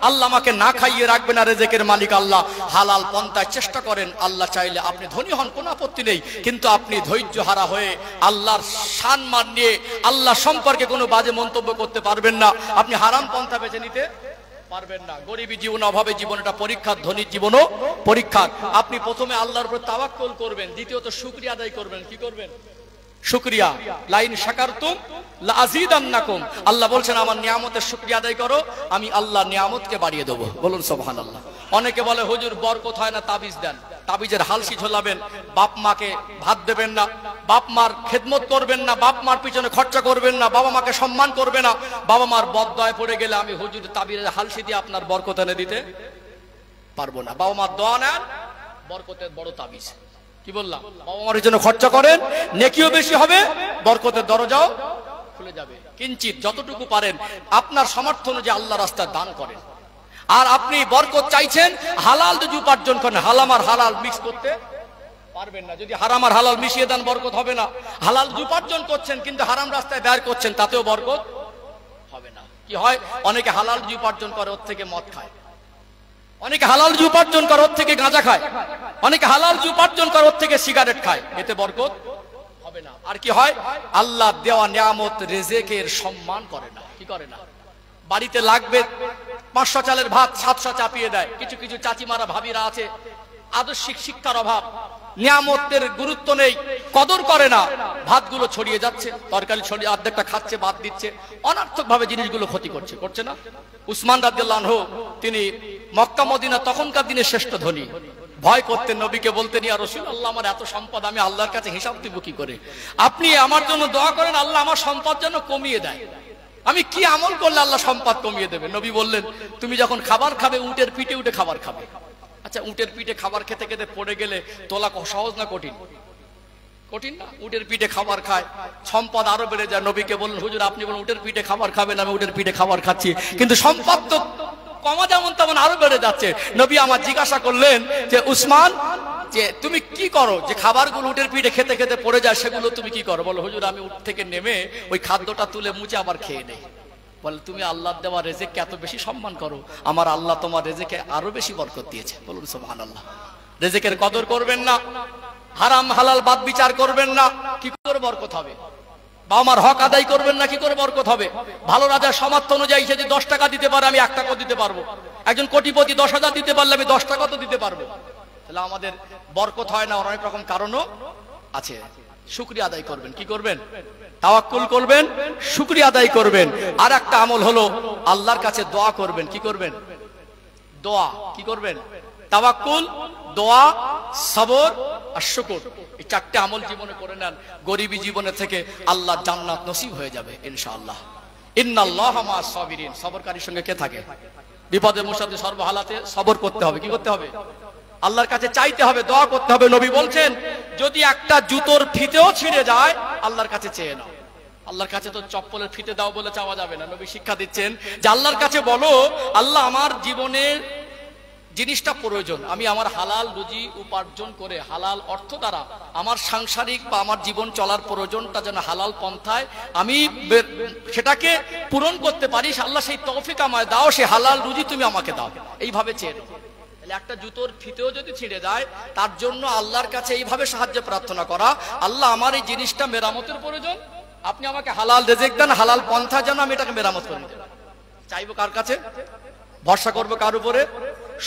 আল্লাহ আমাকে না খাইয়ে রাখবে না, রেজেকের মালিক আল্লাহ। হালাল পন্থায় চেষ্টা করেন, আল্লাহ চাইলে আপনি ধনী হন, কোনো আপত্তি নেই। কিন্তু আপনি ধৈর্য হারা হয়ে আল্লাহর সম্মান নিয়ে আল্লাহ সম্পর্কে কোনো বাজে মন্তব্য করতে পারবেন না। আপনি হারাম পন্থা বেছে নিতে পারবেন না। গরিবী জীবন, অভাবে জীবন এটা পরীক্ষার, ধনীর জীবনও পরীক্ষার। আপনি প্রথমে আল্লাহর উপর তাওয়াক্কুল করবেন, দ্বিতীয়ত শুকরিয়া আদায় করবেন। কি করবেন? শুকরিয়া। লাইন শাকারতুম লাযীদান্নাকুম। আল্লাহ বলছেন আমার নিয়ামতের শুকরিয়া আদায় করো, আমি আল্লাহ নিয়ামতকে বাড়িয়ে দেবো। বলুন সুবহানাল্লাহ। অনেকে বলে হুজুর বরকত হয় না, তাবিজ দেন। তাবিজের হালসি ঝোলাবেন, বাপ মাকে ভাত দেবেন না, বাপ মার খেদমত করবেন না, বাপ মার পিছনে খরচা করবেন না, বাবা মাকে সম্মান করবে না। বাবা মার বদদোয়ায় পড়ে গেলে আমি হুজুর তাবিজের হালসি দিয়ে আপনার বরকত এনে দিতে পারবো না। বাবা মার দোয়া নেন, বরকতের বড় তাবিজ। কি বললাম? বাবা মার জন্য খরচা করেন, নেকিও বেশি হবে, বরকতের দরজাও খুলে যাবে। কিঞ্চিত যতটুকু পারেন আপনার সামর্থ্য অনুযায়ী আল্লাহ রাস্তায় দান করেন। আর আপনি বরকত চাইছেন, হালাল যদি উপার্জন করেন, হারাম আর হালাল মিক্স করতে পারবেন না। যদি হারাম আর হালাল মিশিয়ে দেন বরকত হবে না। হালাল উপার্জন করছেন কিন্তু হারাম রাস্তায় ব্যয় করছেন, তাতেও বরকত হবে না। কি হয়, অনেকে হালাল উপার্জন করে ওর থেকে মদ খায়, অনেকে হালাল উপার্জন করে ওর থেকে গাঁজা খায়, অনেকে হালাল উপার্জন করে ওর থেকে সিগারেট খায়, এতে বরকত হবে না। আর কি হয়, আল্লাহ দেওয়া নিয়ামত রিজিকের সম্মান করে না। কি করে না? বাড়িতে লাগবে 500 চালের ভাত 700 চাপিয়ে দেয়। কিছু কিছু চাচিমারা ভাবিরা আছে, আদর্শিক শিক্ষার অভাব, নিয়ামতের গুরুত্ব নেই, কদর করে না, ভাতগুলো ছড়িয়ে যাচ্ছে, তরকারি ছড়িয়ে অর্ধেকটা খাচ্ছে, বাদ দিচ্ছে, অনর্থক ভাবে জিনিসগুলো ক্ষতি করছে না? উসমান রাদিয়াল্লাহু আনহু তিনি মক্কা মদিনা তখনকার দিনে শ্রেষ্ঠ ধনী, ভয় করতেন, নবীকে বলতেন, ইয়া রাসূলুল্লাহ আমার এত সম্পদ, আমি আল্লাহর কাছে হিসাব দিব কি করে? আপনি আমার জন্য দোয়া করেন আল্লাহ আমার সম্পদ যেন কমিয়ে দেয়। আমি কি আমল করলে আল্লাহ সম্পদ কমিয়ে দেবে? নবী বললেন, তুমি যখন খাবার খাবে উটের পিঠে উঠে খাবার খাবে। আচ্ছা, উটের পিঠে খাবার খেতে খেতে পড়ে গেলে তোলা সহজ না কঠিন? কঠিন না? উটের পিঠে খাবার খায়, সম্পদ আরো বেড়ে যায়। নবীকে বললেন, হুজুর আপনি বলেন উটের পিঠে খাবার খাবেন, আমি উটের পিঠে খাবার খাচ্ছি, কিন্তু সম্পদ তো কমা যেমন তেমন আরো বেড়ে যাচ্ছে। নবী আমার জিজ্ঞাসা করলেন যে উসমান, যে তুমি কি করো যে খাবারগুলো উটের পিঠে খেতে খেতে পড়ে যায়, সেগুলো তুমি কি করো? বলো, হুজুর আমি উট থেকে নেমে ওই খাদ্যটা তুলে মুছে আবার খেয়ে নেই। বলে, তুমি আল্লাহর দেওয়া রেজেককে এত বেশি সম্মান করো, আমার আল্লাহ তোমার রেজেকে আরো বেশি বরকত দিয়েছে। বলুন সুবহানাল্লাহ। রেজেকের কদর করবেন না, হারাম হালাল বাদ বিচার করবেন না, কি করে বরকত হবে? বাবা মার হক আদায় করবেন না, কি করে বরকত হবে? ভালো রাজার সামর্থ্য অনুযায়ী সে যদি 10 টাকা দিতে পারে, আমি 1 টাকা দিতে পারবো। একজন কোটিপতি 10,000 দিতে পারলে আমি 10 টাকা তো দিতে পারবো। তাহলে আমাদের বরকত হয় না, অনেক রকম কারণও আছে। শুকরিয়া আদায় করবেন, কি করবেন? তাওয়াক্কুল করবেন, শুকরিয়া আদায় করবেন। আর একটা আমল হলো আল্লাহর কাছে দোয়া করবেন। কি করবেন? দোয়া। কি করবেন? তাওয়াক্কুল, দোয়া, সবর আর শুকর। এই 4টে আমল জীবনে করে নেন, গরিবী জীবনে থেকে আল্লাহ জান্নাত নসিব হয়ে যাবে ইনশাআল্লাহ। ইন্নাল্লাহা মা'আস সাবিরিন। সবরকারীর সঙ্গে কে থাকে? বিপদে মুসাদে সর্বহালাতে সবর করতে হবে। কি করতে হবে? আল্লাহর কাছে চাইতে হবে, দোয়া করতে হবে। নবী বলছেন, যদি একটা জুতোর ফিতেও ছিঁড়ে যায় আল্লাহর কাছে চেয়ে নাও। আল্লাহর কাছে তো চপ্পলের ফিতে দাও বলে চাওয়া যাবে না। নবী শিক্ষা দিচ্ছেন যে আল্লাহর কাছে বলো, আল্লাহ আমার জীবনের জিনিসটা প্রয়োজন, আমি আমার হালাল রুজি উপার্জন করে হালাল অর্থ দ্বারা আমার সাংসারিক বা আমার জীবন চলার প্রয়োজনটা যেন হালাল পন্থায় আমি সেটাকে পূরণ করতে পারি, আল্লাহ সেই তৌফিক আমায় দাও, সেই হালাল রুজি তুমি আমাকে দাও। এইভাবে চেয়ে নাও। একটা জুতোর ফিতেও যদি ছিঁড়ে যায়, তার জন্য আল্লাহর কাছে এইভাবে সাহায্য প্রার্থনা করা, আল্লাহ আমার এই জিনিসটা মেরামতের প্রয়োজন, আপনি আমাকে হালাল রিজিক দেন, হালাল পন্থা যেন আমি এটাকে মেরামত করে নিতে পারি। চাইবো কার কাছে? ভরসা করবো কার উপরে?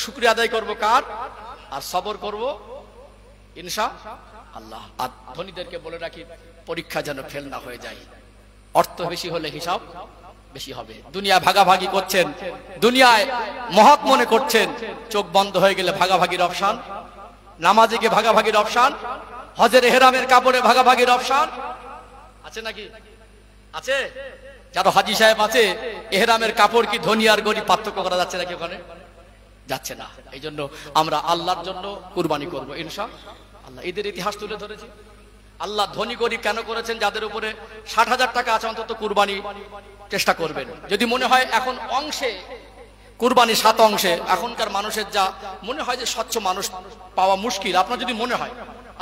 শুকরিয়া আদায় করবো কার? আর সবর করবো ইনশাআল্লাহ। আর ধনীদেরকে বলে রাখি, পরীক্ষা যেন ফেল না হয়ে যায়। অর্থ বেশি হলে হিসাব বেশি হবে। দুনিয়া ভাগাভাগি করছেন, দুনিয়ায় মহৎ মনে করছেন, চোখ বন্ধ হয়ে গেলে ভাগাভাগির অপশন, নামাজে গিয়ে ভাগাভাগির অপশন, হজের ইহরামের কাপড়ে ভাগাভাগির অপশন আছে নাকি? আছে? যারা হাজী সাহেব আছে, ইহরামের কাপড় কি ধনী আর গরিব পার্থক্য করা যাচ্ছে নাকি? ওখানে যাচ্ছে না। এই জন্য আমরা আল্লাহর জন্য কুরবানি করবো ইনশাআল্লাহ। ঈদের ইতিহাস তুলে ধরেছি। আল্লাহ ধনী গরিব কেন করেছেন? যাদের উপরে 60,000 টাকা আছে অন্তত কুরবানি চেষ্টা করবেন। যদি মনে হয় এখন অংশে কুরবানি 7 অংশে, এখনকার মানুষের যা মনে হয় যে স্বচ্ছ মানুষ পাওয়া মুশকিল, আপনার যদি মনে হয়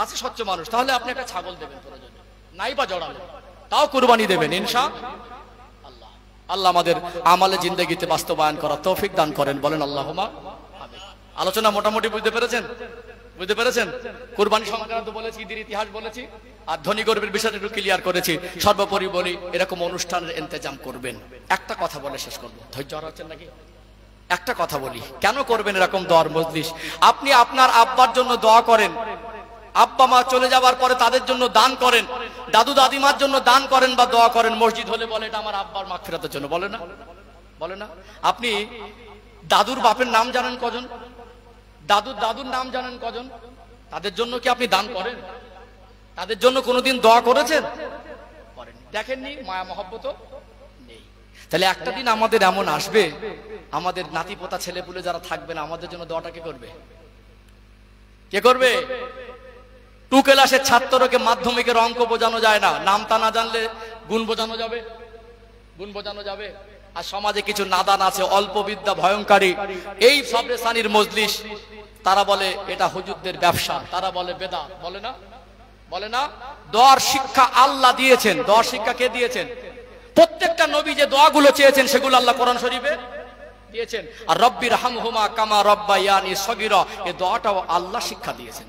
আছে স্বচ্ছ মানুষ, তাহলে আপনি একটা ছাগল দেবেন প্রয়োজন, নাই বা জড়াবেন, তাও কুরবানি দেবেন ইনশাআল্লাহ। আল্লাহ আমাদের আমালে জিন্দেগিতে বাস্তবায়ন করার তৌফিক দান করেন, বলেন আল্লাহুম্মা আমিন। আলোচনা মোটামুটি বুঝতে পেরেছেন? বুঝতে পেরেছেন? কুরবানি সংক্রান্ত বলেছি, ঈদের ইতিহাস বলেছি, আর ধনী গরিবের বিষয়টা একটু ক্লিয়ার করেছি। সর্বোপরি বলি, এরকম অনুষ্ঠানের ইন্তজাম করবেন। একটা কথা বলে শেষ করবো, ধৈর্য হারাচ্ছেন নাকি? একটা কথা বলি, কেন করবেন এরকম দোয়ার মজলিস? আপনি আপনার আব্বার জন্য দোয়া করেন, আব্বা মা চলে যাবার পরে তাদের জন্য দান করেন, দাদু দাদিমার জন্য দান করেন বা দোয়া করেন। মসজিদ হলে বলে এটা আমার আব্বার মাগফিরাতের জন্য, বলে না? বলে না? আপনি দাদুর বাপের নাম জানেন কজন? দাদুর নাম জানেন কজন? তাদের জন্য কি আপনি দান করেন? তাদের জন্য কোনোদিন দোয়া করেছেন? করেন? দেখেননি? মায়া মহব্বত নেই। তাহলে একটা দিন আমাদের এমন আসবে, আমাদের নাতি পোতা ছেলে পুলে যারা থাকবে না, আমাদের জন্য দোয়াটা কে করবে? কে করবে? 2 ক্লাসের ছাত্রকে মাধ্যমিকের অঙ্ক বোঝানো যায় না, নামটা না জানলে গুণ বোঝানো যাবে? গুণ বোঝানো যাবে? আর সমাজে কিছু নাদান আছে, অল্প বিদ্যা ভয়ঙ্করী, এই সবরেসানির মজলিস, তারা বলে এটা হুজুরদের ব্যবসা, তারা বলে বেদাত, বলে না? বলে না? দোয়ার শিক্ষা আল্লাহ দিয়েছেন। দোয়ার শিক্ষা কে দিয়েছেন? প্রত্যেকটা নবী যে দোয়াগুলো চেয়েছেন সেগুলো আল্লাহ কোরআন শরীফে দিয়েছেন। আর রব্বির হামহুমা কামা রব্বায়ানি সগীরা, এই দোয়াটাও আল্লাহ শিক্ষা দিয়েছেন।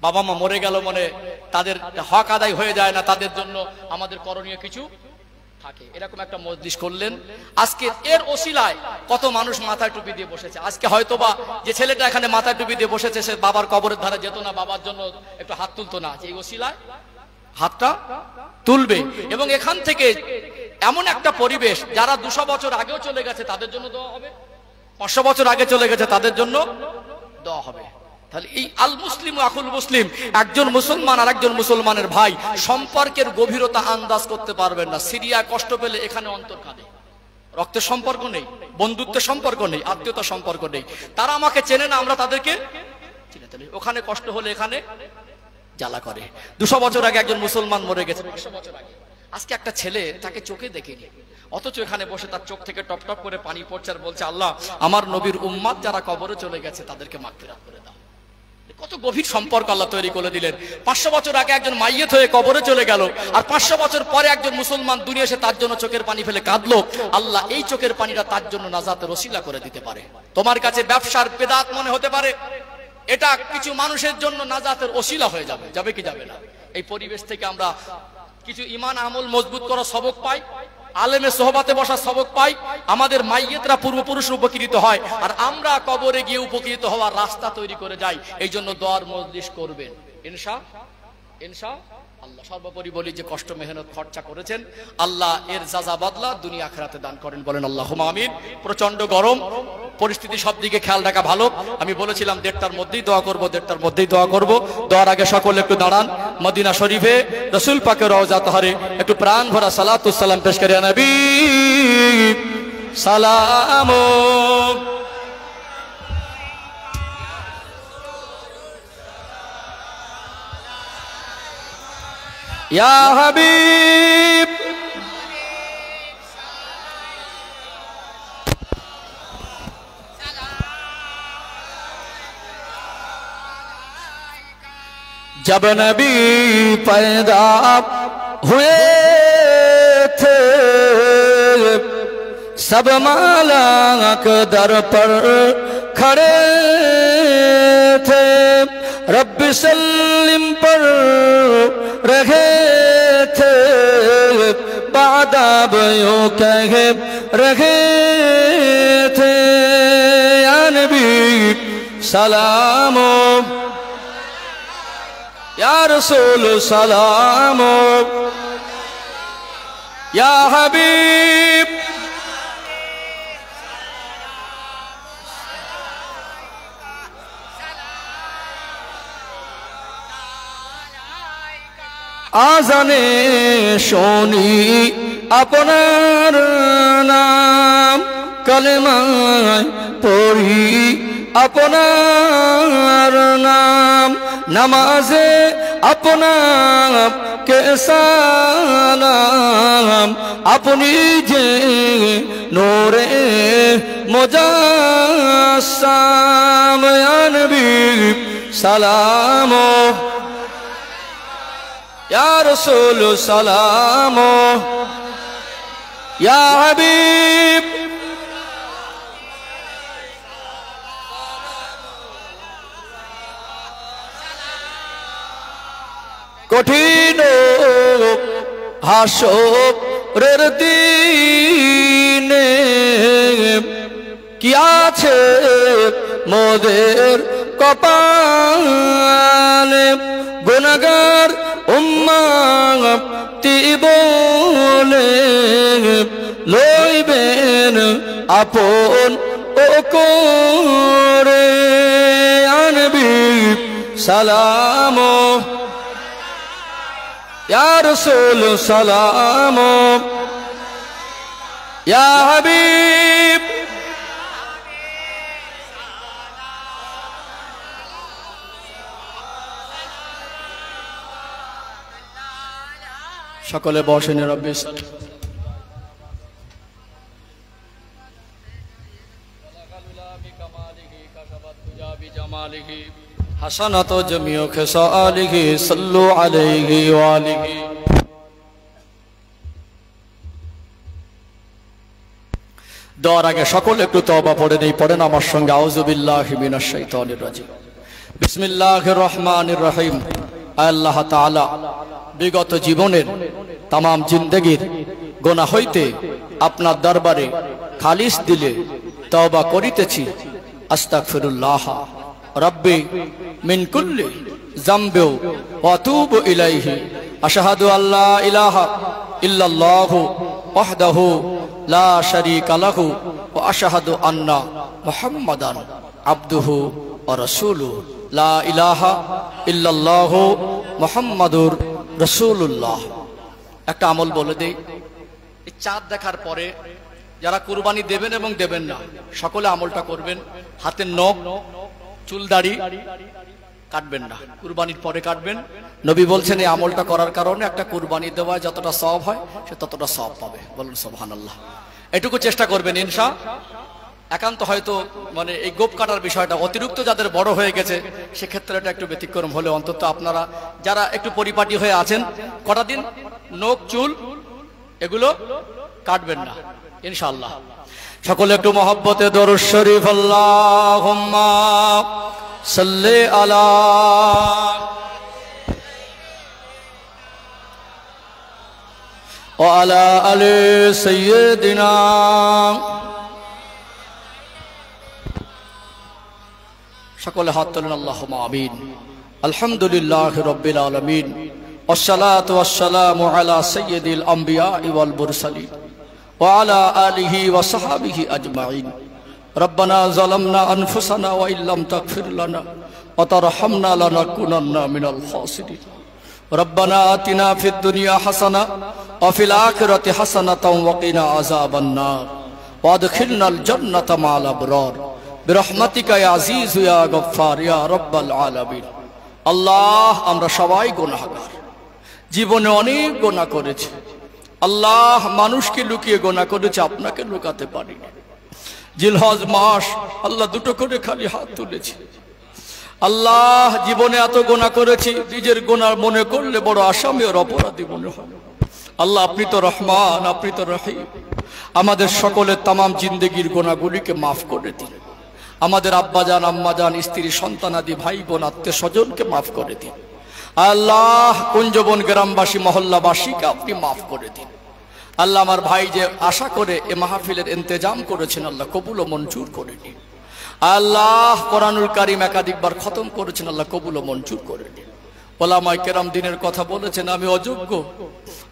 বাবা মা মরে গেল মনে তাদের হক আদায় হয়ে যায় না, তাদের জন্য আমাদের করণীয় কিছু থাকে। এরকম একটা মজলিস করলেন আজকে, এর ওসিলায় কত মানুষ মাথায় টুপি দিয়ে বসেছে। আজকে হয়তোবা যে ছেলেটা এখানে মাথায় টুপি দিয়ে বসেছে সে বাবার কবরের ধারে যেত না, বাবার জন্য একটু হাত তুলতো না, এই ওসিলায় হাতটা তুলবে। এবং এখান থেকে এমন একটা পরিবেশ, যারা 200 বছর আগেও চলে গেছে তাদের জন্য দোয়া হবে, 500 বছর আগে চলে গেছে তাদের জন্য দোয়া হবে। তাহলে এই আল মুসলিম আখুল মুসলিম, একজন মুসলমান আর একজন মুসলমানের ভাই, সম্পর্কের গভীরতা আন্দাজ করতে পারবেন না। সিরিয়া কষ্ট পেলে এখানে অন্তর কাঁদে, রক্তের সম্পর্ক নেই, বন্ধুত্বের সম্পর্ক নেই, আত্মীয়তার সম্পর্ক নেই, তারা আমাকে চেনে না, আমরা তাদেরকে চিনি। ওখানে কষ্ট হলে এখানে জ্বালা করে। 200 বছর আগে একজন মুসলমান মরে গেছে, 500 বছর আগে। আজকে একটা ছেলে তাকে চোখে দেখিনি, অথচ এখানে বসে তার চোখ থেকে টপ টপ করে পানি পড়ছে আর বলছে, আল্লাহ আমার নবীর উম্মাত যারা কবরে চলে গেছে তাদেরকে মাগফিরাত করে দাও। কত গভীর সম্পর্ক আল্লাহ তৈরি করে দিলেন। 500 বছর আগে একজন মাইয়েত হয়ে কবরে চলে গেল, আর 500 বছর পরে একজন মুসলমান দুনিয়া এসে তার জন্য চোখের পানি ফেলে কাঁদলো। আল্লাহ এই চোখের পানিটা তার জন্য নাজাতের ওসিলা করে দিতে পারে। তোমার কাছে ব্যবসার বেদাত মনে হতে পারে, এটা কিছু মানুষের জন্য নাজাতের ওসিলা হয়ে যাবে। যাবে কি যাবে না? এই পরিবেশ থেকে আমরা কিছু ঈমান আমল মজবুত করার সবক পাই, আলেমে সোহবাতে বসার সবক পাই, আমাদের মাইয়েতরা পূর্বপুরুষ উপকৃত হয়, আর আমরা কবরে গিয়ে উপকৃত হওয়ার রাস্তা তৈরি করে যাই। এই জন্য দোয়ার মজলিস করবেন ইনশাআল্লাহ। সর্বোপরি বলি যে কষ্ট মেহনত খরচা করেছেন, আল্লাহ এর যাজা বদলা দুনিয়া আখিরাতে দান করেন, বলেন আল্লাহুম্মা আমিন। প্রচন্ড গরম, পরিস্থিতি সব দিকে খেয়াল রাখা ভালো। আমি বলেছিলাম 1:30টার মধ্যেই দোয়া করব, 1:30টার মধ্যেই দোয়া করব। দোয়ার আগে সকলে একটু দাঁড়ান, মদিনা শরীফে রাসূল পাকের রওজা তাহারে একটু প্রাণ ভরা সালাতুস সালাম পেশ করে নবী সালাম। ইয়া হাবিব जब नबी पैदा हुए थे सब मालाक दर पर खड़े थे, रब्बि सल्लिम पर रहे थे, बादाब यूं कहे रहे थे, या नबी सलामो या रसूल सलाम, या हबीब आजाने शोनी আপনার নাম, কলেমায় পড়ি আপনার নাম, नमाज़े আপনাকে সালাম, अपनी जे नूरे मुजस्सम, या नबी सलाम, या रसूल सलाम, या हबीब কঠিন হাসরের দিনে কি আছে মোদের কপালে, গুনাহগার উম্মতি বলে লইবেন আপন ও করে, या नबी सलाम, या रसूल सलाम, या हबीब সকলে বসেন রব্বি হাসানাত জামিউ খিসালিহি সাল্লু আলাইহি ওয়া আলিহি। দোয়ার আগে সকলে একটু তওবা পড়ে নেই, পড়েন আমার সঙ্গে আউযু বিল্লাহি মিনাশ শাইতানির রাজিম। বিসমিল্লাহির রহমানির রহিম। আল্লাহ তাআলা বিগত জীবনের তাম জিন্দেগির গুনাহ হইতে আপনার দরবারে খালিস দিলে তওবা করিতেছি। আস্তাগফিরুল্লাহ রব্বি মিন কুল্লি যামবি ওয়া আতুবু ইলাইহি। আশহাদু আল্লা ইলাহা ইল্লাল্লাহু ওয়াহদাহু লা শারীকা লাহু ওয়া আশহাদু আন্না মুহাম্মাদান আবদুহু ওয়া রাসূলুহু। লা ইলাহা ইল্লাল্লাহু মুহাম্মাদুর রাসূলুল্লাহ। একটা আমল বলে দেই, এই চাঁদ দেখার পরে যারা কুরবানি দেবেন এবং দেবেন না সকলে আমলটা করবেন। হাতের নখ চুল দাড়ি কাটবেন না, কুরবানির পরে কাটবেন। নবী বলছেন এই আমলটা করার কারণে একটা কুরবানি দেওয়া যতটা সওয়াব হয় সে ততটা সওয়াব পাবে। বলুন সুবহানাল্লাহ। এটুকু চেষ্টা করবেন ইনশাআল্লাহ। একান্ত হয়তো মানে এই গোপ কাটার বিষয়টা অতিরিক্ত যাদের বড় হয়ে গেছে সেক্ষেত্রে এটা একটু ব্যতিক্রম হলে অন্তত আপনারা যারা একটু পরিপাটি হয়ে আছেন কটা দিন নখ চুল এগুলো কাটবেন না ইনশাআল্লাহ। সকলে একটু মহব্বতে দরুদ শরীফ আল্লাহুম্মা সাল্লি আলা ওয়া আলা আলি সাইয়্যিদিনা। সকলে হাত তোলেন আল্লাহুম্মা আমিন। আলহামদুলিল্লাহি রাব্বিল আলামিন ওয়াসসালাতু ওয়াসসালামু আলা সাইয়্যিদিল আমবিয়া ওয়াল মুরসালিন ওয়া আলা আলিহি ওয়া সাহবিহি আজমাইন। রব্বানা যালামনা আনফুসানা ওয়া ইল্লাম তাগফির লানা ওয়া তারহামনা লানাকুনান্না মিনাল খাসিরিন। রব্বানা আতিনা ফিদ দুনিয়া হাসানা ওয়া ফিল আখিরাতি হাসানাতাও ওয়া কিনা আযাবান নার ওয়া আদখিলনাল জান্নাতা মা'আল আবরার বিরহমাতিকা ইয়া আজিজ ইয়া গফফার ইয়া রাব্বাল আলামিন। আল্লাহ, আমরা সবাই গুনাহগার, জীবনে অনেক গুনাহ করেছি আল্লাহ। মানুষকে লুকিয়ে গুনাহ করেছি, আপনাকে লুকাতে পারিনি। জিলহজ মাস আল্লাহ দুটো করে খালি হাত তুলেছি আল্লাহ। জীবনে এত গুনাহ করেছি, নিজের গুনাহ মনে করলে বড় আসামি আর অপরাধী মনে হয়। আল্লাহ, আপনি তো রহমান, আপনি তো রহিম। আমাদের সকলের তাম জিন্দেগির গুনাহগুলিকে মাফ করে দিন। আমাদের আব্বাজান আম্মাজান স্ত্রী সন্তানাদি ভাই বোন আত্মীয় স্বজনকে মাফ করে দিন আল্লাহ। কুঞ্জবন গ্রামবাসী মহল্লাবাসীকে আপনি মাফ করে দিন আল্লাহ। আমার ভাই যে আশা করে এ মাহফিলের ইন্তেজাম করেছেন আল্লাহ কবুল ও মঞ্জুর করে নিন আল্লাহ। কোরআনুল কারীম একাধিকবার খতম করেছেন আল্লাহ, কবুল ও মঞ্জুর করে নিন। ওলামায়ে কেরাম দিনের কথা বলেছেন, আমি অযোগ্য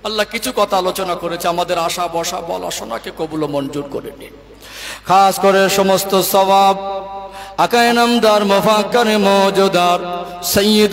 আল্লাহ। কিছু কথা আলোচনা করেছে, আমাদের আশা বসা বলা শোনাকে কবুল ও মঞ্জুর করে নিন। খাস করে সমস্ত সওয়াব আকায়ে নামদার মুফাক্কির মওজুদার সৈয়দ